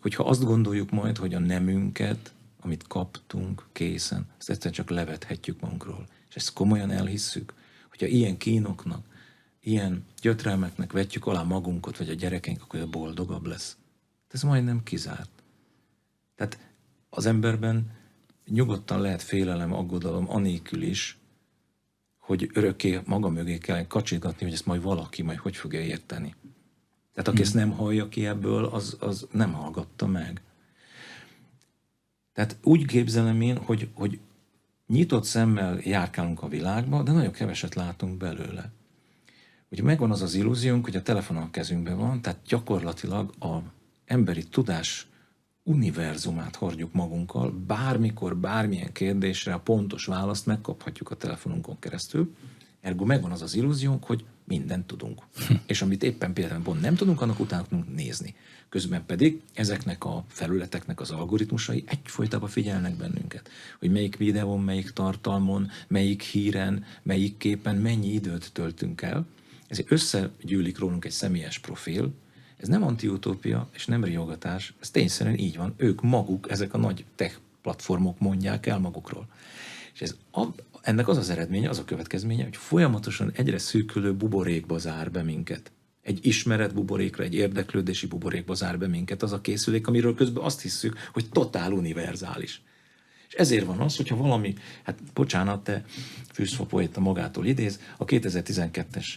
hogyha azt gondoljuk majd, hogy a nemünket, amit kaptunk készen, ezt egyszerűen csak levethetjük magunkról. És ezt komolyan elhisszük, hogyha ilyen kínoknak, ilyen gyötrelmeknek vetjük alá magunkat, vagy a gyerekeink, akkor boldogabb lesz. Ez majdnem kizárt. Tehát az emberben nyugodtan lehet félelem, aggodalom, anélkül is, hogy örökké maga mögé kell kacsigatni, hogy ezt majd valaki majd hogy fogja érteni. Tehát aki ezt nem hallja ki ebből, az nem hallgatta meg. Tehát úgy képzelem én, hogy nyitott szemmel járkálunk a világba, de nagyon keveset látunk belőle. Ugye megvan az illúziónk, hogy a telefon a kezünkben van, tehát gyakorlatilag az emberi tudás univerzumát hordjuk magunkkal, bármikor, bármilyen kérdésre a pontos választ megkaphatjuk a telefonunkon keresztül. Ergo megvan az illúziónk, hogy mindent tudunk. És amit éppen például pont nem tudunk, annak utána tudunk nézni. Közben pedig ezeknek a felületeknek az algoritmusai egyfolytában figyelnek bennünket. Hogy melyik videón, melyik tartalmon, melyik híren, melyik képen mennyi időt töltünk el. Ezért összegyűlik rólunk egy személyes profil. Ez nem antiutópia és nem riogatás, ez tényszerűen így van. Ők maguk, ezek a nagy tech platformok mondják el magukról. És ennek az az eredménye, az a következménye, hogy folyamatosan egyre szűkülő buborékba zár be minket. Egy ismeret buborékra, egy érdeklődési buborékba zár be minket az a készülék, amiről közben azt hiszük, hogy totál univerzális. És ezért van az, hogyha valami, hát bocsánat, te Fűzfa poéta magától idéz, a 2012-es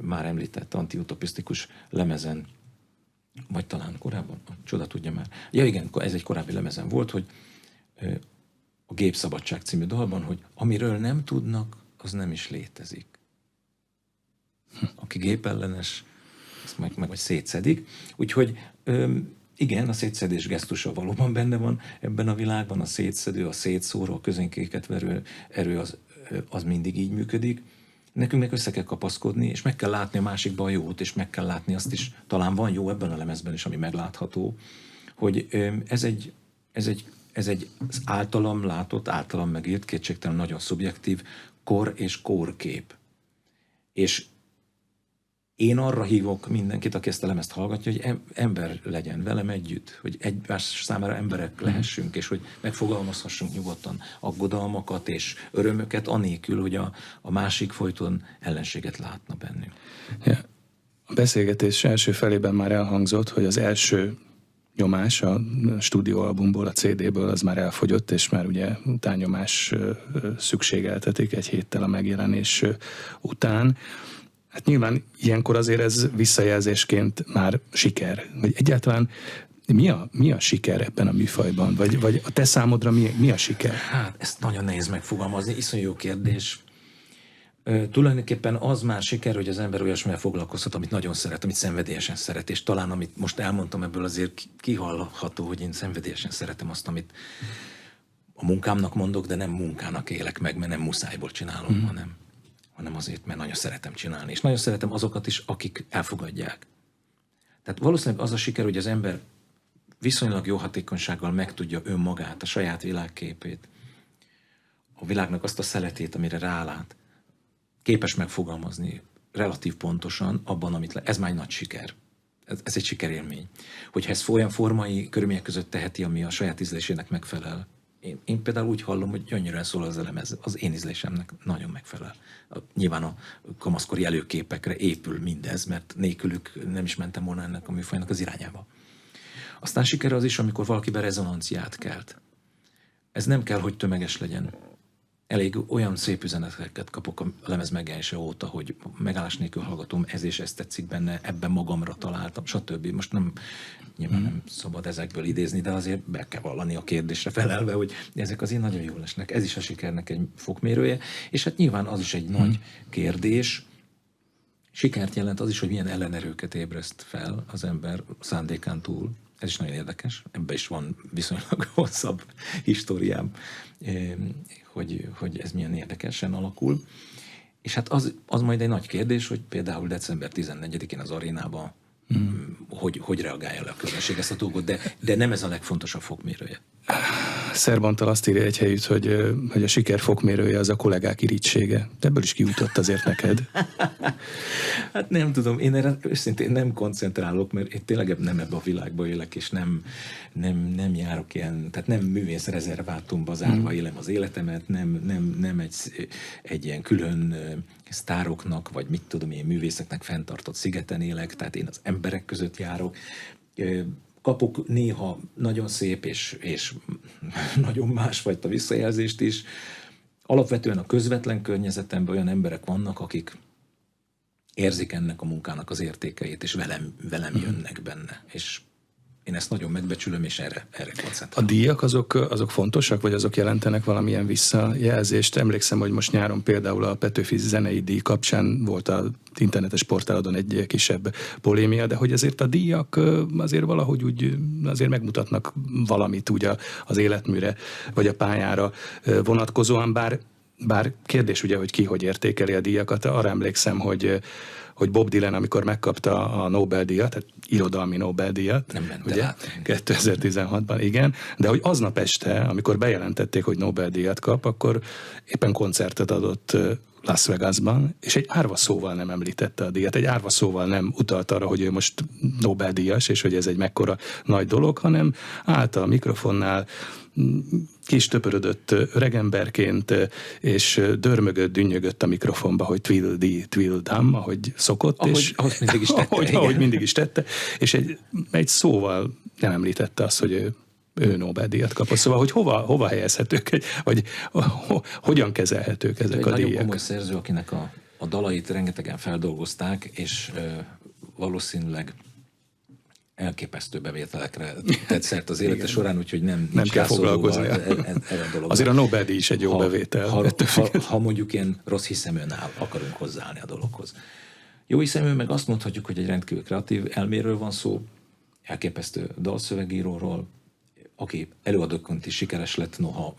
már említett antiutopisztikus lemezen, vagy talán korábban, csoda tudja már. Ja igen, ez egy korábbi lemezen volt, hogy a Gépszabadság című dalban, hogy amiről nem tudnak, az nem is létezik. aki gépellenes, azt meg szétszedik. Úgyhogy igen, a szétszedés gesztusa valóban benne van ebben a világban, a szétszedő, a szétszóró, a közönkéket verő erő az mindig így működik. Nekünk meg össze kell kapaszkodni, és meg kell látni a másikban a jót, és meg kell látni azt is, talán van jó ebben a lemezben is, ami meglátható, hogy ez egy az általam látott, általam megírt, kétségtelen nagyon szubjektív kor és kórkép. És én arra hívok mindenkit, aki ezt a lemezt hallgatja, hogy ember legyen velem együtt, hogy egymás számára emberek lehessünk, és hogy megfogalmazhassunk nyugodtan aggodalmakat és örömöket, anélkül, hogy a másik folyton ellenséget látna bennünk. Ja. A beszélgetés első felében már elhangzott, hogy az első nyomás a stúdióalbumból, a CD-ből az már elfogyott, és már ugye utánnyomás szükségeltetik egy héttel a megjelenés után. Hát nyilván ilyenkor azért ez visszajelzésként már siker. Vagy egyáltalán mi a siker ebben a műfajban? Vagy a te számodra mi a siker? Hát ezt nagyon nehéz megfogalmazni, iszonyú jó kérdés. Tulajdonképpen az már siker, hogy az ember olyasmivel foglalkozhat, amit nagyon szeret, amit szenvedélyesen szeret, és talán amit most elmondtam, ebből azért kihallható, hogy én szenvedélyesen szeretem azt, amit a munkámnak mondok, de nem munkának élek meg, mert nem muszájból csinálom, hanem azért, mert nagyon szeretem csinálni. És nagyon szeretem azokat is, akik elfogadják. Tehát valószínűleg az a siker, hogy az ember viszonylag jó hatékonysággal megtudja önmagát, a saját világképét, a világnak azt a szeletét, amire rálát, képes megfogalmazni relatív pontosan abban, amit ez már egy nagy siker. Ez egy sikerélmény. Hogyha ez olyan formai körülmények között teheti, ami a saját ízlésének megfelel. Én például úgy hallom, hogy gyönyörűen szól az elemez, az én ízlésemnek nagyon megfelel. Nyilván a kamaszkori előképekre épül mindez, mert nélkülük nem is mentem volna ennek a műfajnak az irányába. Aztán siker az is, amikor valakiben rezonanciát kelt. Ez nem kell, hogy tömeges legyen. Elég olyan szép üzeneteket kapok a lemez megjelenése óta, hogy megállás nélkül hallgatom, ez és ez tetszik benne, ebben magamra találtam, stb. Most nyilván nem szabad ezekből idézni, de azért be kell vallani a kérdésre felelve, hogy ezek azért nagyon jól esnek. Ez is a sikernek egy fokmérője, és hát nyilván az is egy nagy kérdés. Sikert jelent az is, hogy milyen ellenerőket ébreszt fel az ember szándékán túl. Ez is nagyon érdekes, ebben is van viszonylag hosszabb históriám, hogy ez milyen érdekesen alakul. És hát az majd egy nagy kérdés, hogy például december 14-én az arénában hogy reagálja le a közönség ezt a dolgot, de nem ez a legfontosabb fokmérője. Szerbantal azt írja egy helyütt, hogy a siker fokmérője az a kollégák irítsége. Ebből is kijutott azért neked. Hát nem tudom, én erre őszintén nem koncentrálok, mert én tényleg nem ebbe a világba élek, és nem járok ilyen, tehát nem művész rezervátumba zárva élem az életemet, nem egy ilyen külön sztároknak, vagy mit tudom én, művészeknek fenntartott szigeten élek, tehát én az emberek között járok. Kapok néha nagyon szép és nagyon másfajta visszajelzést is. Alapvetően a közvetlen környezetemben olyan emberek vannak, akik érzik ennek a munkának az értékeit, és velem jönnek benne. És én ezt nagyon megbecsülöm, és erre koncentrálom. A díjak azok fontosak, vagy azok jelentenek valamilyen visszajelzést? Emlékszem, hogy most nyáron például a Petőfi zenei díj kapcsán volt az internetes portálodon egy kisebb polémia, de hogy azért a díjak azért valahogy úgy azért megmutatnak valamit úgy az életműre, vagy a pályára vonatkozóan, bár kérdés ugye, hogy ki hogy értékeli a díjakat. Arra emlékszem, hogy Bob Dylan, amikor megkapta a Nobel-díjat, tehát irodalmi Nobel-díjat, ugye, 2016-ban, igen, de hogy aznap este, amikor bejelentették, hogy Nobel-díjat kap, akkor éppen koncertet adott Las Vegasban, és egy árva szóval nem említette a díjat, egy árva szóval nem utalt arra, hogy ő most Nobel-díjas, és hogy ez egy mekkora nagy dolog, hanem állt a mikrofonnál, kis töpörödött öregemberként, és dörmögött, dünnyögött a mikrofonba, hogy twill-dam, ahogy szokott. Ahogy mindig is tette. ahogy mindig is tette, és egy szóval nem említette azt, hogy ő Nobel-díjat kapott. Szóval, hogy hova helyezhetők, vagy hogyan kezelhetők ezek a díjak? Nagyon komoly szerző, akinek a dalait rengetegen feldolgozták, és valószínűleg elképesztő bevételekre tett szert az élete során, úgyhogy nem kell foglalkozni. Azért a Nobel-díj is egy jó bevétel. Ha mondjuk ilyen rossz hiszeműen akarunk hozzáállni a dologhoz. Jóhiszemű meg azt mondhatjuk, hogy egy rendkívül kreatív elméről van szó, elképesztő dalszövegíróról, aki előadóként is sikeres lett, noha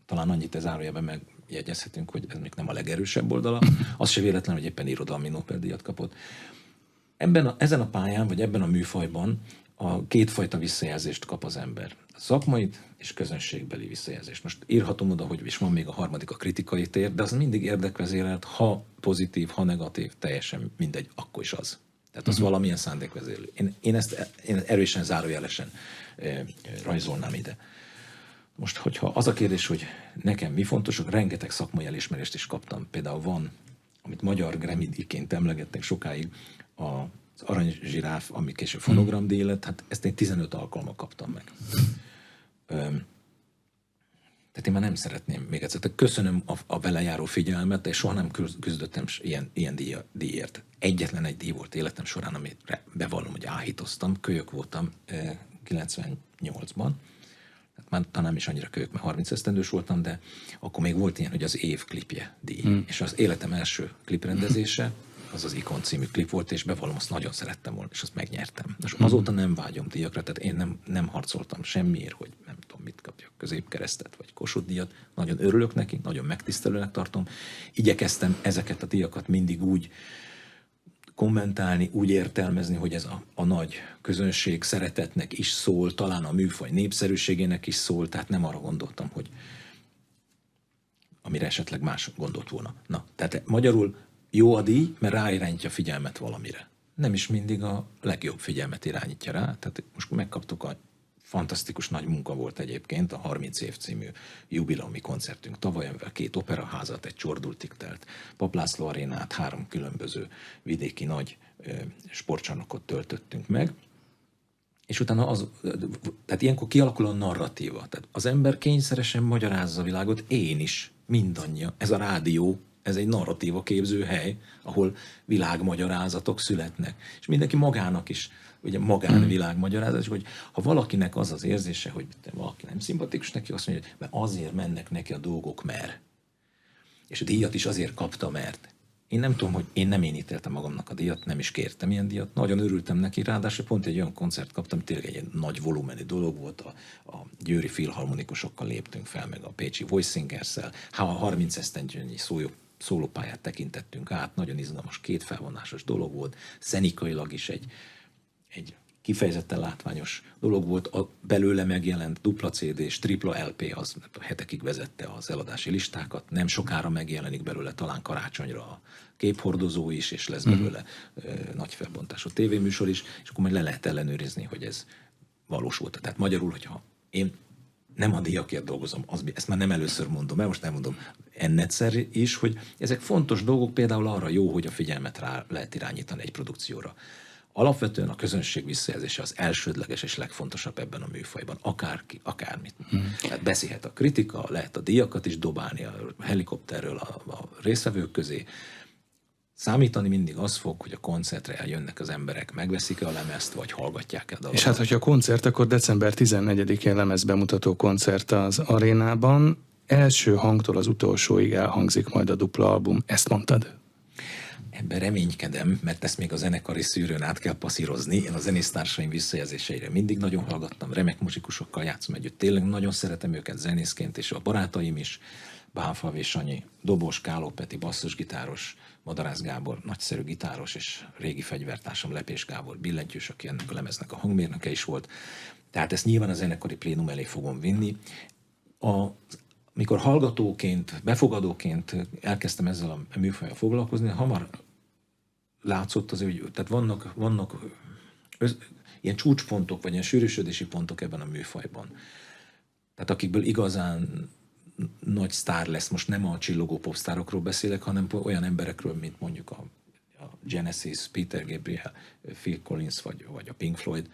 talán annyit zárójelben megjegyezhetünk, hogy ez még nem a legerősebb oldala. Az se véletlen, hogy éppen irodalmi Nobel-díjat kapott. Ezen a pályán, vagy ebben a műfajban a kétfajta visszajelzést kap az ember. A szakmait és közönségbeli visszajelzést. Most írhatom oda, hogy is van még a harmadik, a kritikai tér, de az mindig érdekvezérelt, ha pozitív, ha negatív, teljesen mindegy, akkor is az. Tehát az valamilyen szándékvezérlő. Én ezt erősen, zárójelesen rajzolnám ide. Most, hogyha az a kérdés, hogy nekem mi fontos, rengeteg szakmai elismerést is kaptam. Például van, amit magyar Grammy-díjként emlegettek sokáig, az Arany Zsiráf, ami később fonogramdíj lett, hát ezt én 15 alkalommal kaptam meg. Tehát én már nem szeretném még egyszer. Tehát köszönöm a vele járó figyelmet, és soha nem küzdöttem ilyen díjért. Egyetlen egy díj volt életem során, amire bevallom, hogy áhítoztam. Kölyök voltam 98-ban. Hát már talán nem is annyira kölyök, mert 30 esztendős voltam, de akkor még volt ilyen, hogy az év klipje díj. És az életem első kliprendezése, az az Ikon című klip volt, és bevallom, azt nagyon szerettem volna, és azt megnyertem. És azóta nem vágyom díjakra, tehát én nem harcoltam semmiért, hogy nem tudom, mit kapjak, Középkeresztet, vagy Kossuth díjat. Nagyon örülök neki, nagyon megtisztelőnek tartom. Igyekeztem ezeket a díjakat mindig úgy kommentálni, úgy értelmezni, hogy ez a nagy közönség szeretetnek is szól, talán a műfaj népszerűségének is szól, tehát nem arra gondoltam, hogy amire esetleg más gondolt volna. Na, tehát magyarul jó a díj, mert ráirányítja figyelmet valamire. Nem is mindig a legjobb figyelmet irányítja rá. Tehát most megkaptuk a fantasztikus nagy munka volt egyébként, a 30 év című jubileumi koncertünk tavaly, amivel 2 operaházat, egy csordultig telt Papp László arénát, 3 különböző vidéki nagy sportcsarnokot töltöttünk meg. És utána tehát ilyenkor kialakul a narratíva. Tehát az ember kényszeresen magyarázza a világot, én is, mindannyian. Ez a rádió, ez egy narratíva képző hely, ahol világmagyarázatok születnek. És mindenki magának is, ugye magánvilágmagyarázat, hogy ha valakinek az az érzése, hogy valaki nem szimpatikus neki, azt mondja, hogy mert azért mennek neki a dolgok, mert. És a díjat is azért kapta, mert. Én nem tudom, hogy én ítéltem magamnak a díjat, nem is kértem ilyen díjat, nagyon örültem neki, ráadásul pont egy olyan koncert kaptam, tényleg egy nagy volumenű dolog volt, a győri filharmonikusokkal léptünk fel, meg a pécsi Voice Singers-szel, a 30 esztendőnyi szólópályát tekintettünk át, nagyon izgalmas, 2 felvonásos dolog volt, zenikailag is egy kifejezetten látványos dolog volt, a belőle megjelent dupla CD és tripla LP, az hetekig vezette az eladási listákat, nem sokára megjelenik belőle, talán karácsonyra a képhordozó is, és lesz belőle nagy felbontású tévéműsor is, és akkor majd le lehet ellenőrizni, hogy ez valós volt. Tehát magyarul, hogyha én nem a díjakért dolgozom, ezt már nem először mondom, mert most nem mondom ennedszer is, hogy ezek fontos dolgok, például arra jó, hogy a figyelmet rá lehet irányítani egy produkcióra. Alapvetően a közönség visszajelzése az elsődleges és legfontosabb ebben a műfajban. Akárki, akármit. Tehát beszélhet a kritika, lehet a díjakat is dobálni a helikopterről a résztvevők közé. Számítani mindig az fog, hogy a koncertre eljönnek az emberek, megveszik-e a lemezt, vagy hallgatják-e a dalokat. És hát, hogyha a koncert, akkor december 14-én lemezbemutató koncert az arénában. Első hangtól az utolsóig elhangzik majd a dupla album. Ezt mondtad? Ebben reménykedem, mert ezt még a zenekari szűrőn át kell passzírozni. Én a zenésztársaim visszajelzéseire mindig nagyon hallgattam, remek muzsikusokkal játszom együtt. Tényleg nagyon szeretem őket zenészként, és a barátaim is, Bánfalvi Sanyi, dobos, Káló Peti, basszusgitáros, Madarász Gábor, nagyszerű gitáros, és régi fegyvertársam Lepés Gábor, billentyűs, aki ennek a lemeznek a hangmérnöke is volt. Tehát ezt nyilván a zenekari plénum elé fogom vinni. Mikor hallgatóként, befogadóként elkezdtem ezzel a műfajjal foglalkozni, hamar látszott az, hogy tehát vannak ilyen csúcspontok, vagy ilyen sűrűsödési pontok ebben a műfajban. Tehát akikből igazán nagy sztár lesz, most nem a csillogó popsztárokról beszélek, hanem olyan emberekről, mint mondjuk a Genesis, Peter Gabriel, Phil Collins, vagy a Pink Floyd.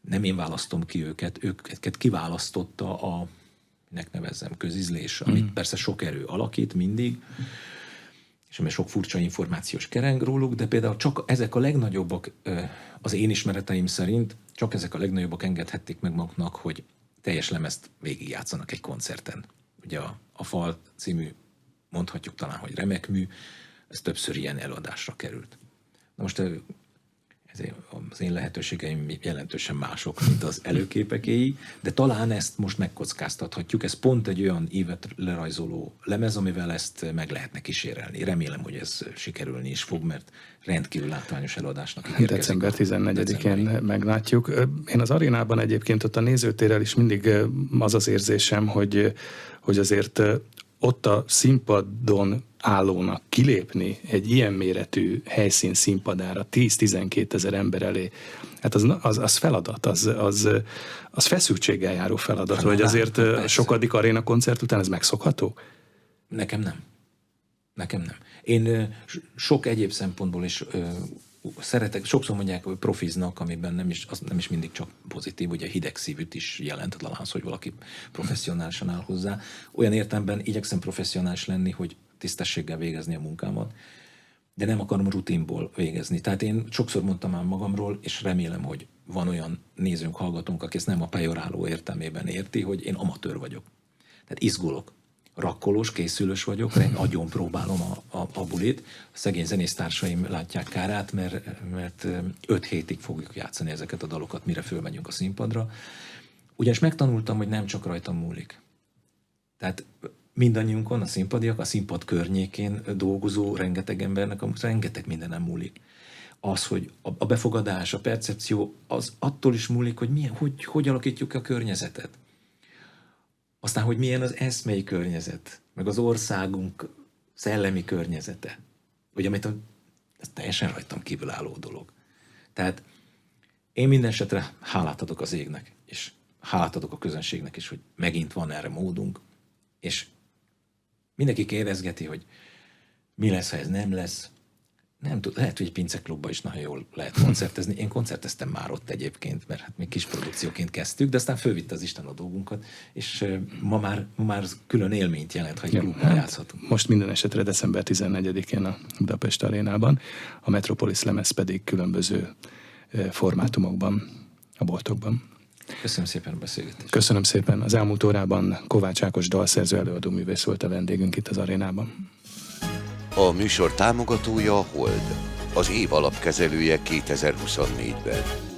Nem én választom ki őket kiválasztotta nek nevezzem, közizlés, amit persze sok erő alakít mindig, és ami sok furcsa információs kereng róluk, de például csak ezek a legnagyobbak, az én ismereteim szerint, csak ezek a legnagyobbak engedhették meg maguknak, hogy teljes lemezt végigjátszanak egy koncerten. Ugye a Fal című, mondhatjuk talán, hogy remek mű, ez többször ilyen előadásra került. Na most ezért az én lehetőségeim jelentősen mások, mint az előképekéi, de talán ezt most megkockáztathatjuk. Ez pont egy olyan évet lerajzoló lemez, amivel ezt meg lehetne kísérelni. Remélem, hogy ez sikerülni is fog, mert rendkívül látványos előadásnak ígérkezik. December 14-én meglátjuk. Én az arénában egyébként ott a nézőtérrel is mindig az az érzésem, hogy azért ott a színpadon állónak kilépni egy ilyen méretű helyszín színpadára 10-12 ezer ember elé, hát az feladat, az feszültséggel járó feladat, Hát, vagy azért persze. sokadik aréna koncert után ez megszokható? Nekem nem. Én sok egyéb szempontból is szeretek, sokszor mondják, hogy profiznak, amiben az nem is mindig csak pozitív, ugye hideg szívűt is jelentetlen az, hogy valaki professzionálisan áll hozzá. Olyan értelemben igyekszem professzionális lenni, hogy tisztességgel végezni a munkámat, de nem akarom rutinból végezni. Tehát én sokszor mondtam már magamról, és remélem, hogy van olyan nézőnk, hallgatónk, aki ezt nem a pejoráló értelmében érti, hogy én amatőr vagyok. Tehát izgulok. Rakkolós, készülős vagyok, agyon próbálom a bulit. A szegény zenésztársaim látják kárát, mert 5 hétig fogjuk játszani ezeket a dalokat, mire fölmegyünk a színpadra. Ugyanis megtanultam, hogy nem csak rajtam múlik. Tehát mindannyiunkon, a színpadiak, a színpad környékén dolgozó rengeteg embernek, amúgy rengeteg mindenem múlik. Az, hogy a befogadás, a percepció, az attól is múlik, hogy hogy alakítjuk a környezetet. Aztán, hogy milyen az eszmei környezet, meg az országunk szellemi környezete. Ugye, ez teljesen rajtam kívül álló dolog. Tehát én minden esetre hálát adok az égnek, és hálát adok a közönségnek is, hogy megint van erre módunk, és mindenki kérdezgeti, hogy mi lesz, ha ez nem lesz. Nem tudom, lehet, hogy egy pinceklubban is nagyon jól lehet koncertezni. Én koncerteztem már ott egyébként, mert hát mi kis produkcióként kezdtük, de aztán fölvitte az Isten a dolgunkat, és ma már külön élményt jelent, ha egy klubban játszhatunk. Most minden esetre december 14-én a Budapest Arénában, a Metropolis lemez pedig különböző formátumokban, a boltokban. Köszönöm szépen a beszélgetést. Köszönöm szépen. Az elmúlt órában Kovács Ákos dalszerző előadóművész volt a vendégünk itt az Arénában. A műsor támogatója a Hold, az év alapkezelője 2024-ben.